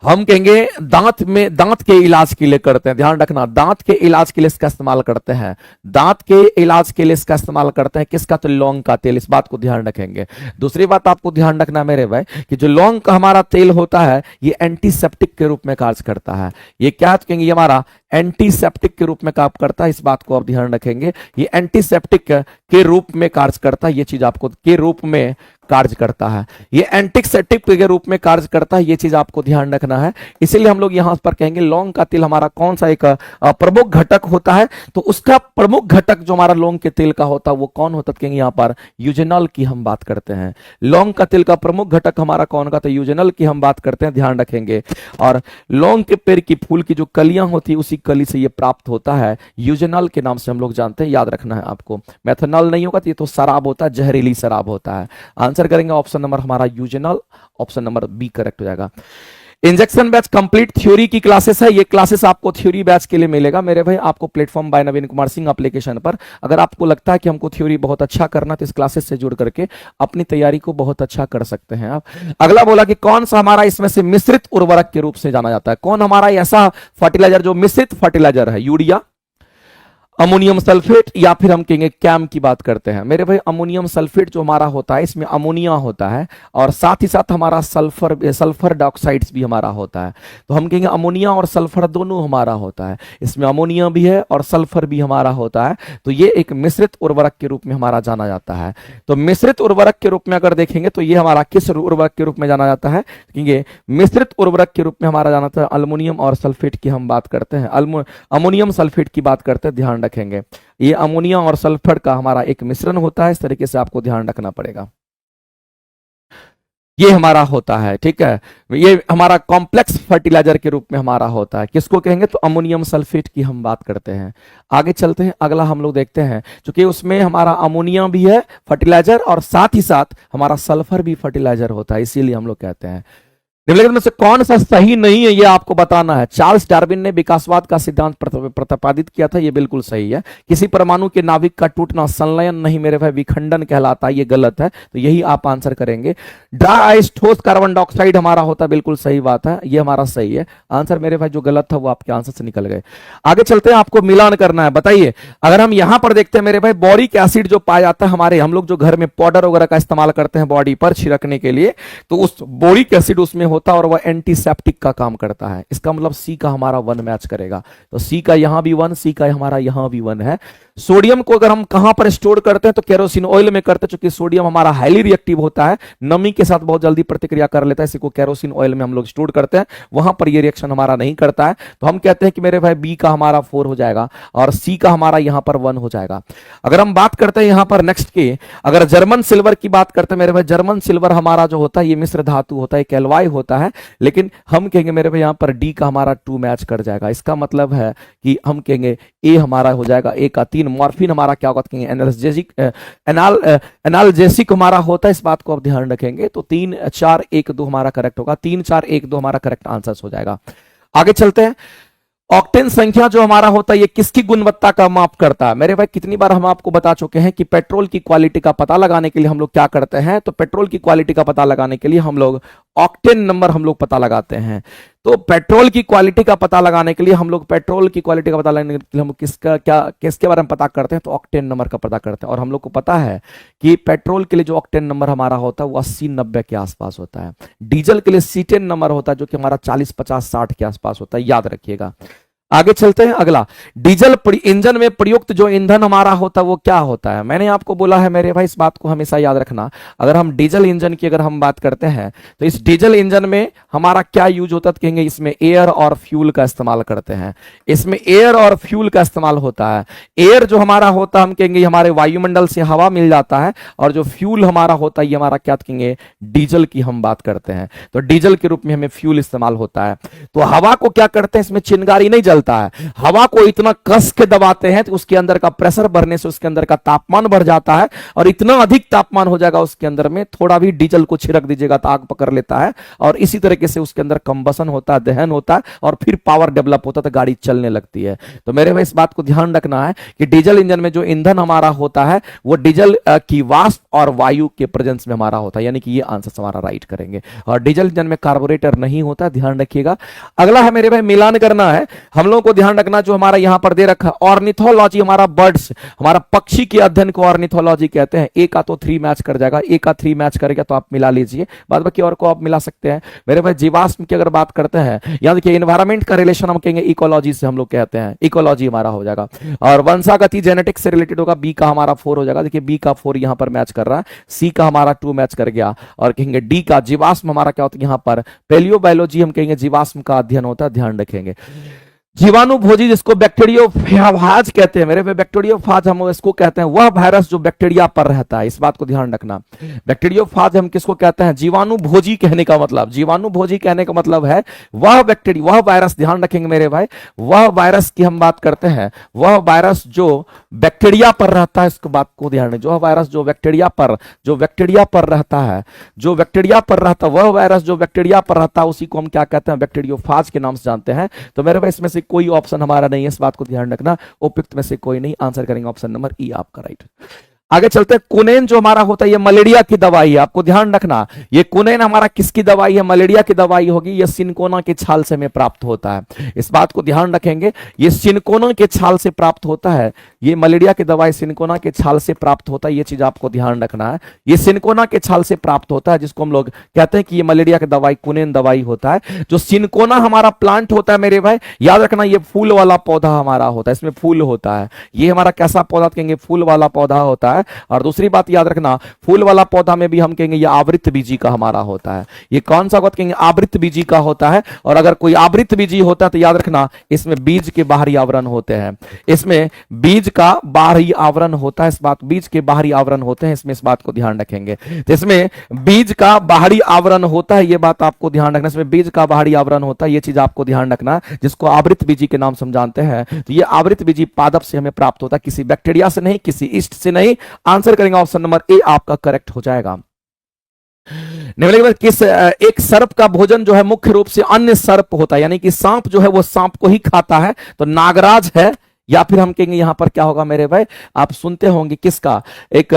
हम कहेंगे दांत के इलाज के लिए करते हैं, ध्यान रखना, दांत के इलाज के लिए इसका इस्तेमाल करते हैं, दांत के इलाज के लिए इसका इस्तेमाल करते हैं। किसका? तो लौंग का तेल, इस बात को ध्यान रखेंगे। दूसरी बात आपको ध्यान रखना मेरे भाई कि जो लौंग का हमारा तेल होता है ये एंटीसेप्टिक के रूप में कार्य करता है। ये क्या कहेंगे? ये हमारा एंटीसेप्टिक के रूप में काम करता है, इस बात को आप ध्यान रखेंगे। ये एंटीसेप्टिक के रूप में कार्य करता है, ये चीज आपको के रूप में कार्य करता है, ये एंटीसेप्टिक के रूप में कार्य करता है, ये चीज आपको ध्यान रखना है। इसीलिए हम लोग यहां पर कहेंगे लौंग का तेल हमारा कौन सा एक प्रमुख घटक होता है, तो उसका प्रमुख घटक जो हमारा लौंग के तेल का होता है वो कौन होता है? कहेंगे यहां पर यूजेनॉल की हम बात करते हैं। लौंग का तेल का प्रमुख घटक हमारा कौन का? तो यूजेनॉल की हम बात करते हैं, ध्यान रखेंगे। और लौंग के पेड़ की फूल की जो कलियां होती है उसी कली से ये प्राप्त होता है, यूजेनॉल के नाम से हम लोग जानते हैं, याद रखना है आपको। मेथनॉल नहीं होगा तो ये तो शराब होता है, जहरीली शराब होता है। आंसर करेंगे ऑप्शन नंबर हमारा eugenol, option number B correct हो जाएगा। इंजेक्शन बैच कंप्लीट थ्योरी की क्लासेस है, ये क्लासेस आपको थ्योरी बैच के लिए मिलेगा मेरे भाई, आपको प्लेटफॉर्म बाय नवीन कुमार सिंह एप्लीकेशन पर। अगर आपको लगता है कि हमको थ्योरी बहुत अच्छा करना तो इस क्लासेस से जुड़ करके अपनी तैयारी को बहुत अच्छा कर सकते हैं आप। अगला बोला कि कौन सा हमारा इसमें से मिश्रित उर्वरक के रूप से जाना जाता है? कौन हमारा ऐसा फर्टिलाइजर जो मिश्रित फर्टिलाइजर है? यूरिया, अमोनियम सल्फेट, या फिर हम कहेंगे कैम की बात करते हैं मेरे भाई। अमोनियम सल्फेट जो हमारा होता है इसमें अमोनिया होता है और साथ ही साथ हमारा सल्फर डाइऑक्साइड्स भी हमारा होता है। तो हम कहेंगे अमोनिया और सल्फर दोनों हमारा होता है, इसमें अमोनिया भी है और सल्फर भी हमारा होता है। तो ये एक मिश्रित उर्वरक के रूप में हमारा जाना जाता है। तो मिश्रित उर्वरक के रूप में अगर देखेंगे तो ये हमारा किस उर्वरक के रूप में जाना जाता है? क्योंकि मिश्रित उर्वरक के रूप में हमारा जाना जाता है अल्युमिनियम और सल्फेट की हम बात करते हैं, अमोनियम सल्फेट की बात करते हैं, ध्यान रखेंगे। ये अमोनिया और सल्फर का हमारा एक मिश्रण होता है, इस तरीके से आपको ध्यान रखना पड़ेगा। ये हमारा होता है, ठीक है, ये हमारा कॉम्प्लेक्स फर्टिलाइजर के रूप में हमारा होता है। किसको कहेंगे? तो अमोनियम सल्फेट की हम बात करते हैं। आगे चलते हैं, अगला हम लोग देखते हैं, क्योंकि उसमें हमारा अमोनिया भी है फर्टिलाइजर और साथ ही साथ हमारा सल्फर भी फर्टिलाइजर होता है, इसीलिए हम लोग कहते हैं। निम्नलिखित में से कौन सा सही नहीं है, यह आपको बताना है। चार्ल्स डार्विन ने विकासवाद का सिद्धांत प्रतिपादित किया था, यह बिल्कुल सही है। किसी परमाणु के नाभिक का टूटना संलयन नहीं मेरे भाई, विखंडन कहलाता है, यह गलत है, तो यही आप आंसर करेंगे। ड्राई आइस ठोस कार्बन डाइऑक्साइड हमारा होता है, बिल्कुल सही बात है, यह हमारा सही है आंसर मेरे भाई। जो गलत था वो आपके आंसर से निकल गए। आगे चलते हैं, आपको मिलान करना है। बताइए, अगर हम यहां पर देखते हैं मेरे भाई, बोरिक एसिड जो पाया जाता है हमारे, हम लोग जो घर में पाउडर वगैरह का इस्तेमाल करते हैं बॉडी पर छिड़कने के लिए, तो उस बोरिक एसिड उसमें होता है और वह एंटीसेप्टिक का काम करता है। इसका मतलब सी का हमारा 1 मैच करेगा, तो सी का यहां भी 1, सी का हमारा यहां भी 1 है। सोडियम को अगर हम कहां पर स्टोर करते हैं तो केरोसिन ऑयल में करते हैं, क्योंकि सोडियम हमारा हाईली रिएक्टिव होता है, नमी के साथ बहुत जल्दी प्रतिक्रिया कर लेता है, इसी को केरोसिन ऑयल में हम लोग स्टोर करते हैं, वहां पर ये रिएक्शन हमारा नहीं करता है। तो हम कहते हैं कि मेरे भाई बी का हमारा 4 हो जाएगा और सी का हमारा यहां पर 1 हो जाएगा। अगर हम बात करते हैं यहां पर नेक्स्ट की, अगर जर्मन सिल्वर की बात करते हैं मेरे भाई, जर्मन सिल्वर हमारा जो होता है ये मिश्र धातु होता है, एक एलवाई होता है, लेकिन हम कहेंगे मेरे भाई यहां पर डी का हमारा 2 मैच कर जाएगा। इसका मतलब है कि हम कहेंगे ए हमारा हो जाएगा, ए का 3। मॉर्फिन हमारा क्या होगा? कहेंगे एनाल्जेसिक, एनाल्जेसिक हमारा होता है, इस बात को आप ध्यान रखेंगे। तो 3 4 1 2 हमारा करेक्ट होगा, 3 4 1 2 हमारा करेक्ट आंसर हो जाएगा। आगे चलते हैं, ऑक्टेन संख्या जो हमारा होता है ये किसकी गुणवत्ता का माप करता है? मेरे भाई कितनी बार हम आपको बता चुके हैं कि पेट्रोल की क्वालिटी का पता लगाने के लिए हम लोग क्या करते हैं, तो पेट्रोल की क्वालिटी का पता लगाने के लिए हम लोग ऑक्टेन नंबर हम लोग पता लगाते हैं। तो पेट्रोल की क्वालिटी का पता लगाने के लिए हम लोग पेट्रोल की क्वालिटी का पता लगाने के लिए हम किसके बारे में पता करते हैं? तो ऑक्टेन नंबर का पता करते हैं। और हम लोग को पता है कि पेट्रोल के लिए जो ऑक्टेन नंबर हमारा होता है वो 80-90 के आसपास होता है। डीजल के लिए सीटेन नंबर होता है जो कि हमारा 40-50-60 के आसपास होता है, याद रखिएगा। आगे चलते हैं, अगला डीजल इंजन में प्रयुक्त जो ईंधन हमारा होता है वो क्या होता है? मैंने आपको बोला है मेरे भाई, इस बात को हमेशा याद रखना। अगर हम डीजल इंजन की अगर हम बात करते हैं तो इस डीजल इंजन में हमारा क्या यूज होता है? तो कहेंगे इसमें एयर और फ्यूल का इस्तेमाल करते हैं। इसमें एयर और फ्यूल का इस्तेमाल होता है। एयर जो हमारा होता है हम कहेंगे हमारे वायुमंडल से हवा मिल जाता है, और जो फ्यूल हमारा होता है ये हमारा क्या कहेंगे? डीजल की हम बात करते हैं। तो डीजल के रूप में हमें फ्यूल इस्तेमाल होता है। तो हवा को क्या करते हैं? इसमें चिंगारी नहीं जलती चलता है। हवा को इतना कस के दबाते हैं तो उसके अंदर का प्रेशर बढ़ने से उसके अंदर का तापमान बढ़ जाता है, और इतना अधिक तापमान हो जाएगा उसके अंदर में, थोड़ा भी डीजल को छिड़क दीजिएगा तो आग पकड़ लेता है, और इसी तरीके से उसके अंदर कंबसन होता है, दहन होता है, और फिर पावर डेवलप होता है तो गाड़ी चलने लगती है। तो मेरे भाई इस बात को ध्यान रखना है कि डीजल इंजन में जो ईंधन हमारा होता है वो डीजल की वाष्प और वायु के प्रेजेंस में हमारा होता है, यानी कि ये आंसर हमारा राइट करेंगे। और डीजल इंजन में कार्बोरेटर नहीं होता, ध्यान रखिएगा। अगला है मेरे भाई मिलान करना है। हम लोगों को ध्यान रखना जो हमारा यहां पर दे रखा ऑर्निथोलॉजी, हमारा बर्ड्स, हमारा पक्षी के अध्ययन को ऑर्निथोलॉजी कहते हैं। ए का तो 3 मैच कर जाएगा, ए का 3 मैच करेगा तो आप मिला लीजिए, बाद बाकी और को आप मिला सकते हैं। मेरे भाई जीवाश्म की अगर बात करते हैं, याद देखिए एनवायरमेंट का रिलेशन हम कहेंगे इकोलॉजी से, हम लोग कहते हैं इकोलॉजी हमारा हो जाएगा। और वंशागति जेनेटिक्स से रिलेटेड होगा, बी का हमारा 4 हो जाएगा। देखिए बी का 4 यहां पर मैच कर रहा है, सी का हमारा 2 मैच कर गया, और कहेंगे डी का जीवाश्म हमारा क्या होता है यहां पर पैलियोबायोलॉजी हम कहेंगे जीवाश्म का अध्ययन होता है, ध्यान रखेंगे। जीवाणुभोजी जिसको बैक्टीरियोफाज कहते हैं, मेरे पे बैक्टीरियोफाज हम इसको कहते हैं, वह वायरस जो बैक्टीरिया पर रहता है, इस बात को ध्यान रखना। बैक्टीरियोफाज हम किसको कहते हैं? जीवाणुभोजी कहने का मतलब, जीवाणुभोजी कहने का मतलब है वह बैक्टीरिया, वह वायरस, ध्यान रखेंगे मेरे भाई, वह वायरस की हम बात करते हैं, वह वायरस जो बैक्टीरिया पर रहता है, इसको बात को ध्यान रखें, जो वायरस जो बैक्टीरिया पर रहता है, जो बैक्टीरिया पर रहता है, वह वायरस जो बैक्टीरिया पर रहता है, उसी को हम क्या कहते हैं? बैक्टीरियोफाज के नाम से जानते हैं। तो मेरे भाई इसमें से कोई ऑप्शन हमारा नहीं है, इस बात को ध्यान रखना, उपयुक्त में से कोई नहीं, आंसर करेंगे ऑप्शन नंबर ई आपका राइट। आगे चलते हैं, कुनेन जो हमारा होता है ये मलेरिया की दवाई है, आपको ध्यान रखना, ये कुनेन हमारा किसकी दवाई है? मलेरिया की दवाई होगी। ये सिनकोना के छाल से हमें प्राप्त होता है, इस बात को ध्यान रखेंगे, ये सिनकोना के छाल से प्राप्त होता है, ये मलेरिया की दवाई सिनकोना के छाल से प्राप्त होता है, ये चीज आपको ध्यान रखना है, ये सिनकोना के छाल से प्राप्त होता है, जिसको हम लोग कहते हैं कि ये मलेरिया की दवाई कुनेन दवाई होता है। जो सिनकोना हमारा प्लांट होता है मेरे भाई, याद रखना ये फूल वाला पौधा हमारा होता है, इसमें फूल होता है, ये हमारा कैसा पौधा कहेंगे? फूल वाला पौधा होता है। और दूसरी बात याद रखना, फूल वाला पौधा में भी हम कहेंगे ये आवृत बीजी का हमारा होता है। ये कौन सा कहेंगे? आवृत बीजी का होता है। और अगर कोई आवृत बीजी होता है तो याद रखना इसमें बीज के बाहरी आवरण होते हैं, इसमें बीज का बाहरी आवरण होता है, इस बात, बीज के बाहरी आवरण होते हैं इसमें, इस बात को ध्यान रखेंगे। तो इसमें बीज का बाहरी आवरण होता है, ये बात आपको ध्यान रखना, इसमें बीज का बाहरी आवरण होता है, ये चीज आपको ध्यान रखना, जिसको आवृत बीजी के नाम से जानते हैं। तो ये आवृत बीजी पादप से हमें प्राप्त होता है, किसी बैक्टीरिया से नहीं, किसी ईस्ट से नहीं। आंसर करेंगे ऑप्शन नंबर ए आपका करेक्ट हो जाएगा। किस एक सर्प का भोजन जो है मुख्य रूप से अन्य सर्प होता है, यानी कि सांप जो है वो सांप को ही खाता है, तो नागराज है, या फिर हम कहेंगे यहां पर क्या होगा मेरे भाई? आप सुनते होंगे किसका, एक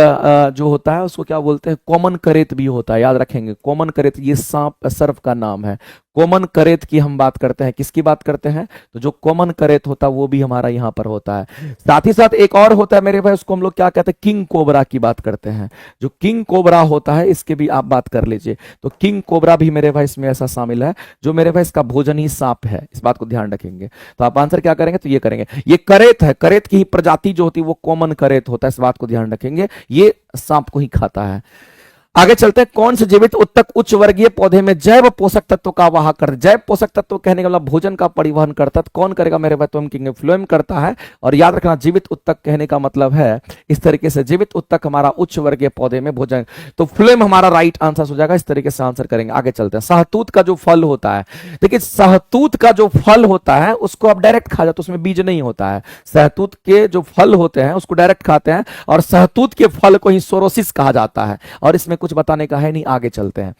जो होता है उसको क्या बोलते हैं? कॉमन करेत भी होता है, याद रखेंगे कॉमन करेत, ये सांप सर्प का नाम है। कॉमन करेत की हम बात करते हैं, किसकी बात करते हैं? तो जो कॉमन करेत होता है वो भी हमारा यहां पर होता है। साथ ही साथ एक और होता है मेरे भाई, उसको हम लोग क्या कहते हैं? किंग कोबरा की बात करते हैं। जो किंग कोबरा होता है इसके भी आप बात कर लीजिए, तो किंग कोबरा भी मेरे भाई इसमें ऐसा शामिल है, जो मेरे भाई इसका भोजन ही सांप है, इस बात को ध्यान रखेंगे। तो आप आंसर क्या करेंगे? तो ये करेंगे, ये करेत है, करेत की ही प्रजाति जो होती है वो कॉमन करेत होता है, इस बात को ध्यान रखेंगे, ये सांप को ही खाता है। आगे चलते हैं, कौन से जीवित उत्तक उच्च वर्गीय पौधे में जैव पोषक तत्व का वाहक कर? जैव पोषक तत्व कहने का मतलब भोजन का परिवहन करता है, तो कौन करेगा मेरे भाई? तो हम कहेंगे फ्लोएम करता है। और याद रखना जीवित उत्तक कहने का मतलब है इस तरीके से, जीवित उत्तक हमारा उच्च वर्गीय पौधे में भोजन, तो फ्लोएम हमारा राइट आंसर हो जाएगा, इस तरीके से आंसर करेंगे। आगे चलते हैं, सहतूत का जो फल होता है, देखिए सहतूत का जो फल होता है उसको आप डायरेक्ट खा जाते, उसमें बीज नहीं होता है। सहतूत के जो फल होते हैं उसको डायरेक्ट खाते हैं, और सहतूत के फल को ही सोरोसिस कहा जाता है, और इसमें कुछ बताने का है नहीं। आगे चलते हैं,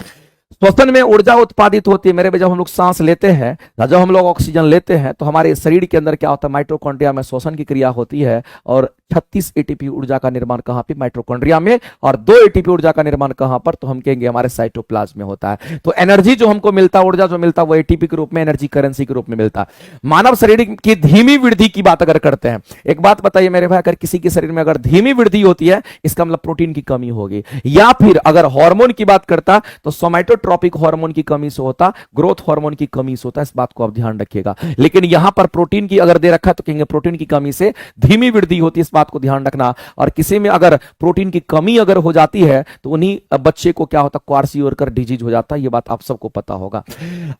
श्वसन में ऊर्जा उत्पादित होती है मेरे भाई, जब हम लोग सांस लेते हैं, जब हम लोग ऑक्सीजन लेते हैं, तो हमारे शरीर के अंदर क्या होता है? माइटोकॉन्ड्रिया में श्वसन की क्रिया होती है, और 36 एटीपी ऊर्जा का निर्माण कहां पे? माइटोकॉन्ड्रिया में, और 2 एटीपी ऊर्जा का निर्माण कहां पर? तो हम कहेंगे हमारे साइटोप्लाज्म में होता है। तो एनर्जी जो हमको मिलता है, ऊर्जा जो मिलता है, वो एटीपी के रूप में, एनर्जी करेंसी के रूप में मिलता है। मानव शरीर की धीमी वृद्धि की बात अगर करते हैं, एक बात बताइए मेरे भाई, अगर किसी के शरीर में अगर धीमी वृद्धि होती है, इसका मतलब प्रोटीन की कमी होगी। या फिर अगर हार्मोन की बात करता तो सोमैटोट्रोपिक हार्मोन की कमी से होता, ग्रोथ हार्मोन की कमी से होता, इस बात को आप ध्यान रखिएगा। लेकिन यहां पर प्रोटीन की अगर दे रखा तो कहेंगे प्रोटीन की कमी से धीमी वृद्धि होती है, इस बात को ध्यान रखना। और किसी में अगर प्रोटीन की कमी अगर हो जाती है तो उन्हीं बच्चे को क्या होता? क्वार्सियोरकर डिजीज हो जाता है, ये बात आप सबको पता होगा।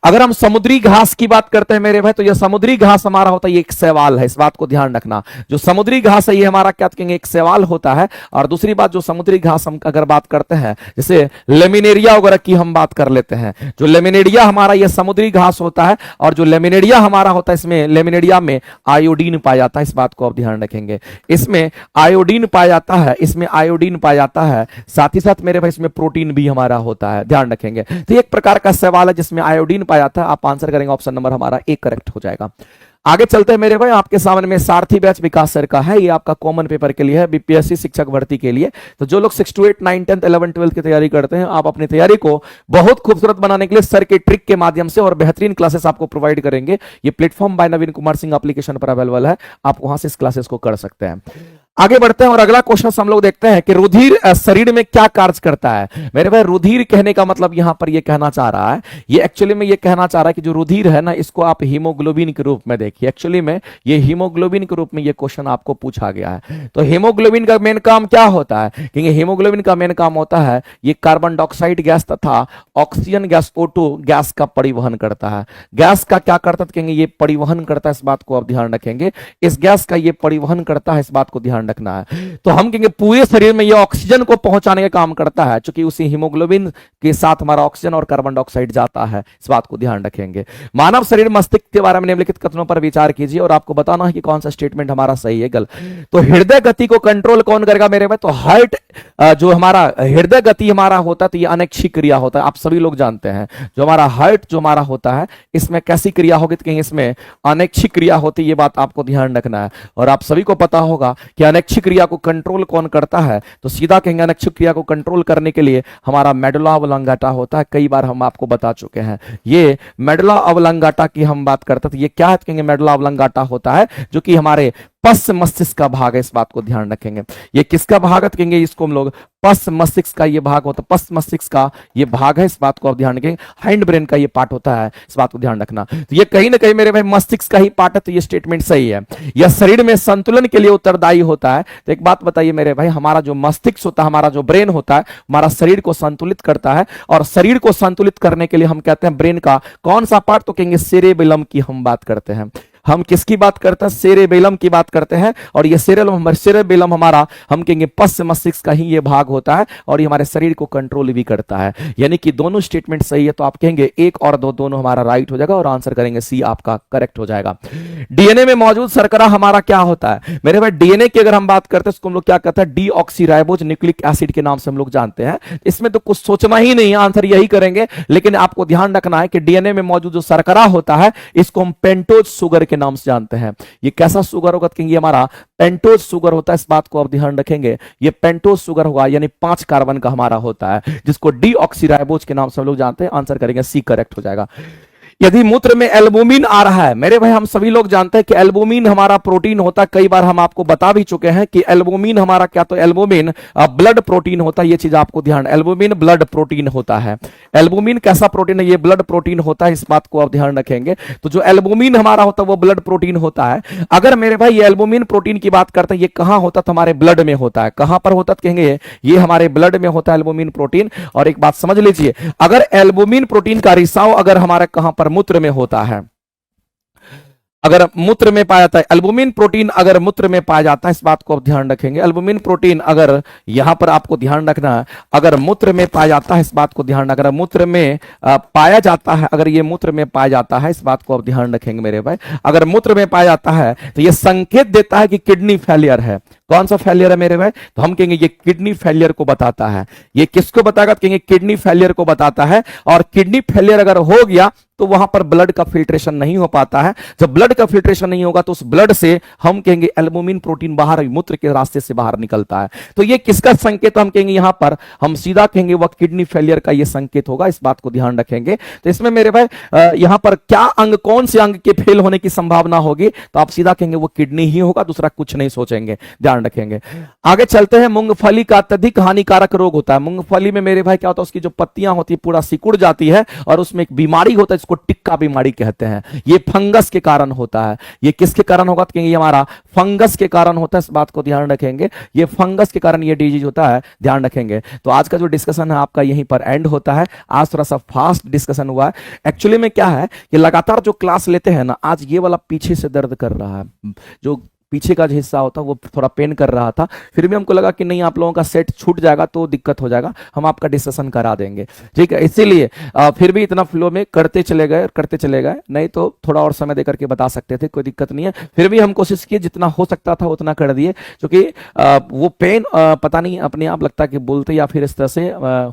अगर हम समुद्री घास की बात करते हैं मेरे भाई, तो यह समुद्री घास हमारा होता है, ये एक शैवाल है, इस बात को ध्यान रखना। जो समुद्री घास है ये हमारा क्या कहेंगे? एक शैवाल होता है। और दूसरी बात, जो समुद्री घास हम अगर बात करते हैं, जैसे लेमिनेरिया वगैरह की हम बात बात कर लेते हैं। जो लेमिनेडिया हमारा ये समुद्री घास होता है, और जो लेमिनेडिया हमारा होता है, इसमें लेमिनेडिया में आयोडीन पाया जाता है, इस बात को आप ध्यान रखेंगे। इसमें आयोडीन पाया जाता है, इसमें आयोडीन पाया जाता है, साथ ही साथ मेरे भाई इसमें प्रोटीन भी हमारा होता है, ध्यान रखेंगे। तो एक प्रकार का सवाल है जिसमें आयोडीन पाया जाता है, आप आंसर करेंगे ऑप्शन नंबर हमारा ए करेक्ट हो जाएगा। आगे चलते हैं मेरे भाई, आपके सामने में सारथी बैच विकास सर का है, ये आपका कॉमन पेपर के लिए है, बीपीएससी शिक्षक भर्ती के लिए। तो जो लोग 6 to 8 9 10 11 12 की तैयारी करते हैं, आप अपनी तैयारी को बहुत खूबसूरत बनाने के लिए सर के ट्रिक के माध्यम से और बेहतरीन क्लासेस आपको प्रोवाइड करेंगे। ये प्लेटफॉर्म बाय नवीन कुमार सिंह एप्लीकेशन पर अवेलेबल है, आप वहां से इस क्लासेस को कर सकते हैं। आगे बढ़ते हैं और अगला क्वेश्चन हम लोग देखते हैं कि रुधिर शरीर में क्या कार्य करता है। मेरे भाई रुधिर कहने का मतलब यहां पर ये कहना चाह रहा है, ये एक्चुअली में ये कहना चाह रहा है कि जो रुधिर है ना, इसको आप हीमोग्लोबिन के रूप में देखिए। एक्चुअली में ये हीमोग्लोबिन के रूप में ये क्वेश्चन आपको पूछा गया है। तो हीमोग्लोबिन का मेन काम क्या होता है, क्योंकि हीमोग्लोबिन का मेन काम होता है ये कार्बन डाइऑक्साइड गैस तथा ऑक्सीजन गैस O2 गैस का परिवहन करता है। गैस का क्या करता है, कहेंगे ये परिवहन करता है, इस बात को आप ध्यान रखेंगे। इस गैस का ये परिवहन करता है, इस बात को ध्यान रखना है। तो हम कहेंगे पूरे शरीर में ये ऑक्सीजन को पहुंचाने का काम करता है, क्योंकि उसी हीमोग्लोबिन के साथ हमारा ऑक्सीजन और कार्बन डाइऑक्साइड जाता है, इस बात को ध्यान रखेंगे। मानव शरीर मस्तिष्क के बारे में निम्नलिखित कथनों पर विचार कीजिए और आपको बताना है कि कौन सा स्टेटमेंट हमारा सही है गलत। तो हृदय गति को कंट्रोल कौन करेगा मेरे भाई, तो हार्ट जो हमारा हृदय गति हमारा होता है, तो ये अनैच्छिक क्रिया होता है, आप सभी लोग जानते हैं। जो हमारा हार्ट जो हमारा होता है, इसमें कैसी क्रिया होगी, तो कहेंगे इसमें अनैच्छिक क्रिया होती है, ये बात आपको ध्यान रखना है। और आप सभी को पता होगा कि अनैच्छिक क्रिया को कंट्रोल कौन करता है, तो सीधा कहेंगे अनैच्छिक क्रिया को कंट्रोल करने के लिए हमारा मेडुला ऑब्लांगाटा होता है। कई बार हम आपको बता चुके हैं, ये मेडुला ऑब्लांगाटा की हम बात करते हैं, तो ये क्या है, कहेंगे मेडुला ऑब्लांगाटा होता है जो कि हमारे पश्च मस्तिष्क का भाग है, इस बात को ध्यान रखेंगे। ये किसका भाग है, कहेंगे इसको हम लोग पश्च मस्तिष्क का ये भाग होता है, पश्च मस्तिष्क का ये भाग है, इस बात को आप ध्यान रखेंगे। हाइंड ब्रेन का ये पार्ट होता है, इस बात को ध्यान रखना। तो ये कहीं ना कहीं मेरे भाई मस्तिष्क का ही पार्ट है, तो ये स्टेटमेंट सही है। यह शरीर में संतुलन के लिए उत्तरदायी होता है। तो एक बात बताइए मेरे भाई, हमारा जो मस्तिष्क होता है, हमारा जो ब्रेन होता है, हमारा शरीर को संतुलित करता है, और शरीर को संतुलित करने के लिए हम कहते हैं ब्रेन का कौन सा पार्ट, तो कहेंगे सेरेबेलम की हम बात करते हैं। हम किसकी बात करते हैं, सेरेबेलम की बात करते हैं। और ये सेरेबेलम हमारा हम कहेंगे पश्च मस्तिष्क का ही ये भाग होता है, और ये हमारे शरीर को कंट्रोल भी करता है। यानी कि दोनों स्टेटमेंट सही है, तो आप कहेंगे 1 और 2 दोनों हमारा राइट हो जाएगा, और आंसर करेंगे सी आपका करेक्ट हो जाएगा। डीएनए में मौजूद शर्करा हमारा क्या होता है मेरे भाई, डीएनए की अगर हम बात करते हैं, उसको हम लोग क्या कहते हैं, डीऑक्सीराइबोज न्यूक्लिक एसिड के नाम से हम लोग जानते हैं। इसमें तो कुछ सोचना ही नहीं है, आंसर यही करेंगे। लेकिन आपको ध्यान रखना है कि डीएनए में मौजूद जो शर्करा होता है, इसको हम पेंटोज शुगर के नाम से जानते हैं। ये कैसा शुगर होगा, कहेंगे हमारा पेंटोज शुगर होता है, इस बात को आप ध्यान रखेंगे। ये पेंटोज शुगर होगा, यानी 5 कार्बन का हमारा होता है, जिसको डीऑक्सीराइबोज के नाम से हम लोग जानते हैं। आंसर करेंगे सी करेक्ट हो जाएगा। यदि मूत्र में एल्बुमिन आ रहा है मेरे भाई, हम सभी लोग जानते हैं कि एल्बुमिन हमारा प्रोटीन होता है। कई बार हम आपको बता भी चुके हैं कि एल्बुमिन हमारा क्या, तो एल्बुमिन ब्लड प्रोटीन होता है। ये चीज आपको ध्यान, एल्बुमिन ब्लड प्रोटीन होता है। एल्बुमिन कैसा प्रोटीन है, ये ब्लड प्रोटीन होता है, इस बात को आप ध्यान रखेंगे। तो जो एल्बुमिन हमारा होता है वो ब्लड प्रोटीन होता है। अगर मेरे भाई ये एल्बुमिन प्रोटीन की बात करते हैं, ये कहां होता है, तो हमारे ब्लड में होता है। कहां पर होता है, कहेंगे ये हमारे ब्लड में होता है एल्बुमिन प्रोटीन। और एक बात समझ लीजिए, अगर एल्बुमिन प्रोटीन का रिसाव अगर हमारे कहां पर, मूत्र में होता है, अगर मूत्र में पाया जाता है एल्बुमिन प्रोटीन, अगर मूत्र में पाया जाता है, इस बात को आप ध्यान रखेंगे। एल्बुमिन प्रोटीन अगर यहां पर आपको ध्यान रखना है, अगर मूत्र में पाया जाता है, इस बात को ध्यान रखना। मूत्र में पाया जाता है, अगर ये मूत्र में पाया जाता है, इस बात को आप ध्यान रखेंगे मेरे भाई। अगर मूत्र में पाया जाता है तो ये संकेत देता है कि किडनी फेलियर है। कौन सा फेलियर है मेरे भाई, तो हम कहेंगे ये किडनी फेलियर को बताता है। ये किसको बताएगा, कहेंगे किडनी फेलियर को बताता है। और किडनी फेलियर अगर हो गया तो वहां पर ब्लड का फिल्ट्रेशन नहीं हो पाता है। जब ब्लड का फिल्ट्रेशन नहीं होगा तो उस ब्लड से हम कहेंगे एल्बुमिन प्रोटीन बाहर, मूत्र के रास्ते से बाहर निकलता है। तो ये किसका संकेत हम कहेंगे, यहां पर हम सीधा कहेंगे वह किडनी फेलियर का ये संकेत होगा, इस बात को ध्यान रखेंगे। तो इसमें मेरे भाई यहां पर क्या अंग, कौन से अंग के फेल होने की संभावना होगी, तो आप सीधा कहेंगे वो किडनी ही होगा, दूसरा कुछ नहीं सोचेंगे, ध्यान रखेंगे। आगे चलते हैं। मूंगफली का अत्यधिक हानिकारक रोग होता है। मूंगफली में मेरे भाई क्या होता है, उसकी जो पत्तियां होती है पूरा सिकुड़ जाती है, और उसमें एक बीमारी होता है, इसको टिक्का बीमारी कहते हैं। ये फंगस के कारण होता है। ये किसके कारण होगा, तो ये हमारा फंगस के कारण होता है, इस बात को ध्यान रखेंगे। ये फंगस के कारण ये डिजीज होता है, ध्यान रखेंगे। तो आज का जो डिस्कशन है आपका यहीं पर एंड होता है। आज थोड़ा सा फास्ट डिस्कशन हुआ है। एक्चुअली में क्या है कि लगातार जो क्लास लेते हैं ना, आज ये वाला पीछे से दर्द कर रहा है, जो पीछे का जो हिस्सा होता है वो थोड़ा पेन कर रहा था, फिर भी हमको लगा कि नहीं आप लोगों का सेट छूट जाएगा तो दिक्कत हो जाएगा, हम आपका डिस्कशन करा देंगे, ठीक है। इसीलिए फिर भी इतना फ्लो में करते चले गए, नहीं तो थोड़ा और समय देकर के बता सकते थे, कोई दिक्कत नहीं है। फिर भी हम कोशिश किए, जितना हो सकता था उतना कर दिए, क्योंकि वो पेन पता नहीं अपने आप लगता कि बोलते या फिर इस तरह से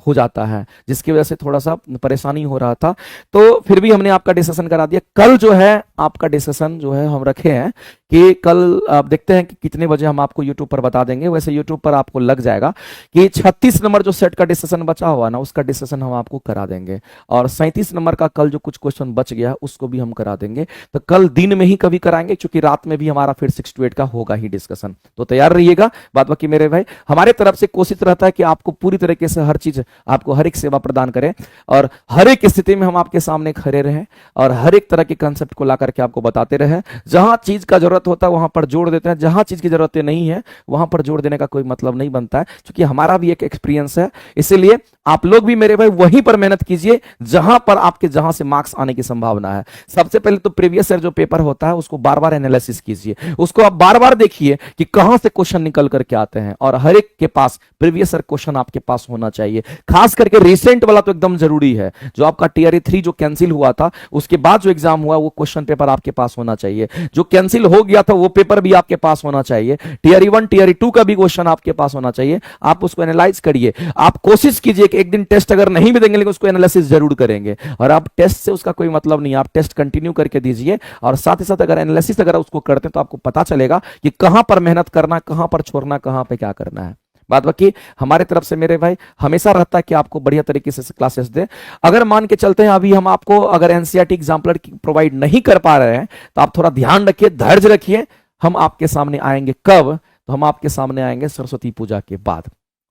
हो जाता है, जिसकी वजह से थोड़ा सा परेशानी हो रहा था। तो फिर भी हमने आपका डिस्कशन करा दिया। कल जो है आपका डिस्कशन जो है हम रखे हैं कि कल आप देखते हैं कि कितने बजे हम आपको यूट्यूब पर बता देंगे। वैसे यूट्यूब पर आपको लग जाएगा कि 36 नंबर जो सेट का डिस्कशन बचा हुआ ना, उसका डिस्कशन हम आपको करा देंगे, और 37 नंबर का कल जो कुछ क्वेश्चन बच गया उसको भी हम करा देंगे। तो कल दिन में ही कभी कराएंगे, क्योंकि रात में भी हमारा फिर 6 to 8 का होगा ही डिस्कशन। तो तैयार रहिएगा। बात बाकी मेरे भाई, हमारे तरफ से कोशिश रहता है कि आपको पूरी तरीके से हर चीज, आपको हर एक सेवा प्रदान करें, और हर एक स्थिति में हम आपके सामने खड़े रहें, और हर एक तरह के कंसेप्ट को ला करके आपको बताते रहे। जहां चीज का जरूरत होता है वहां पर जोड़ देते हैं, जहां चीज की जरूरत नहीं है वहां पर जोड़ देने का कोई मतलब नहीं बनता है, क्योंकि हमारा भी एक एक्सपीरियंस है। इसीलिए आप लोग भी मेरे भाई वहीं पर मेहनत कीजिए जहां पर आपके, जहां से मार्क्स आने की संभावना है। सबसे पहले तो प्रीवियस ईयर जो पेपर होता है उसको बार बार एनालिसिस कीजिए, उसको आप बार बार देखिए कि कहां से क्वेश्चन निकल करके आते हैं, और हर एक के पास प्रीवियस ईयर क्वेश्चन आपके पास होना चाहिए। खास करके रिसेंट वाला तो एकदम जरूरी है। जो आपका टीआरई 3 जो कैंसिल हुआ था, उसके बाद जो एग्जाम हुआ वो क्वेश्चन पेपर आपके पास होना चाहिए। जो कैंसिल हो गया था वो पेपर भी आपके पास होना चाहिए। टीआरई 1 टीआरई 2 का भी क्वेश्चन आपके पास होना चाहिए। आप उसको एनालाइज करिए। आप कोशिश कीजिए कि एक दिन टेस्ट अगर नहीं भी देंगे लेकिन उसको एनालिसिस जरूर करेंगे, और आप टेस्ट से उसका कोई मतलब नहीं, आप टेस्ट कंटिन्यू करके दीजिए, और साथ ही साथ अगर एनालिसिस अगर उसको करते हैं तो आपको पता चलेगा कि कहां पर मेहनत करना, कहां पर छोड़ना, कहां पे क्या करना है। बात बाकी हमारे तरफ से मेरे भाई हमेशा रहता है कि आपको बढ़िया तरीके से क्लासेस दे। अगर मान के चलते हैं अभी हम आपको अगर एनसीईआरटी एग्जाम्पलर प्रोवाइड नहीं कर पा रहे हैं तो आप थोड़ा ध्यान रखिए, धैर्य रखिए। हम आपके सामने आएंगे कब? तो हम आपके सामने आएंगे सरस्वती पूजा के बाद,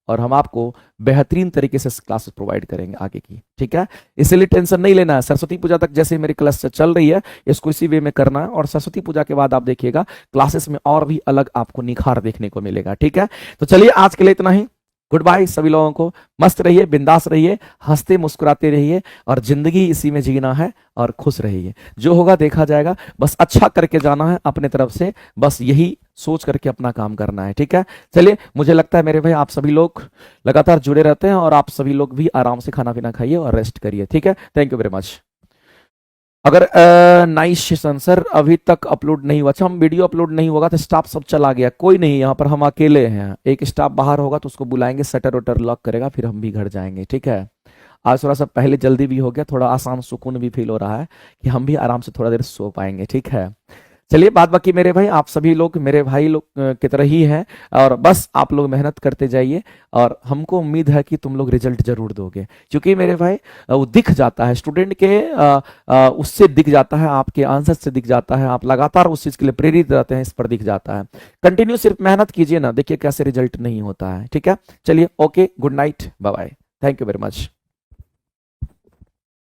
और हम आपको बेहतरीन तरीके से क्लासेस प्रोवाइड करेंगे आगे की, ठीक है। इसलिए टेंशन नहीं लेना है। सरस्वती पूजा तक जैसे मेरी क्लास चल रही है इसको इसी वे में करना है, और सरस्वती पूजा के बाद आप देखिएगा क्लासेस में और भी अलग आपको निखार देखने को मिलेगा, ठीक है। तो चलिए आज के लिए इतना ही। गुड बाय सभी लोगों को। मस्त रहिए, बिंदास रहिए, हंसते मुस्कुराते रहिए, और जिंदगी इसी में जीना है, और खुश रहिए। जो होगा देखा जाएगा, बस अच्छा करके जाना है अपने तरफ से, बस यही सोच करके अपना काम करना है, ठीक है। चलिए, मुझे लगता है मेरे भाई आप सभी लोग लगातार जुड़े रहते हैं, और आप सभी लोग भी आराम से खाना पीना खाइए और रेस्ट करिए, ठीक है। Thank you very much. अगर नाइस सेशन सर अभी तक अपलोड नहीं हुआ, अच्छा हम वीडियो अपलोड नहीं होगा तो स्टाफ सब चला गया, कोई नहीं, यहाँ पर हम अकेले हैं। एक स्टाफ बाहर होगा तो उसको बुलाएंगे, शटर वटर लॉक करेगा, फिर हम भी घर जाएंगे, ठीक है। आज थोड़ा सा पहले जल्दी भी हो गया, थोड़ा आसान सुकून भी फील हो रहा है कि हम भी आराम से थोड़ा देर सो पाएंगे, ठीक है। चलिए, बात बाकी मेरे भाई आप सभी लोग मेरे भाई लोग की तरह ही हैं, और बस आप लोग मेहनत करते जाइए, और हमको उम्मीद है कि तुम लोग रिजल्ट जरूर दोगे, क्योंकि मेरे भाई वो दिख जाता है स्टूडेंट के, उससे दिख जाता है, आपके आंसर से दिख जाता है, आप लगातार उस चीज़ के लिए प्रेरित रहते हैं, इस पर दिख जाता है। कंटिन्यू सिर्फ मेहनत कीजिए ना, देखिए कैसे रिजल्ट नहीं होता है, ठीक है। चलिए, okay, good night, bye bye, thank you very much.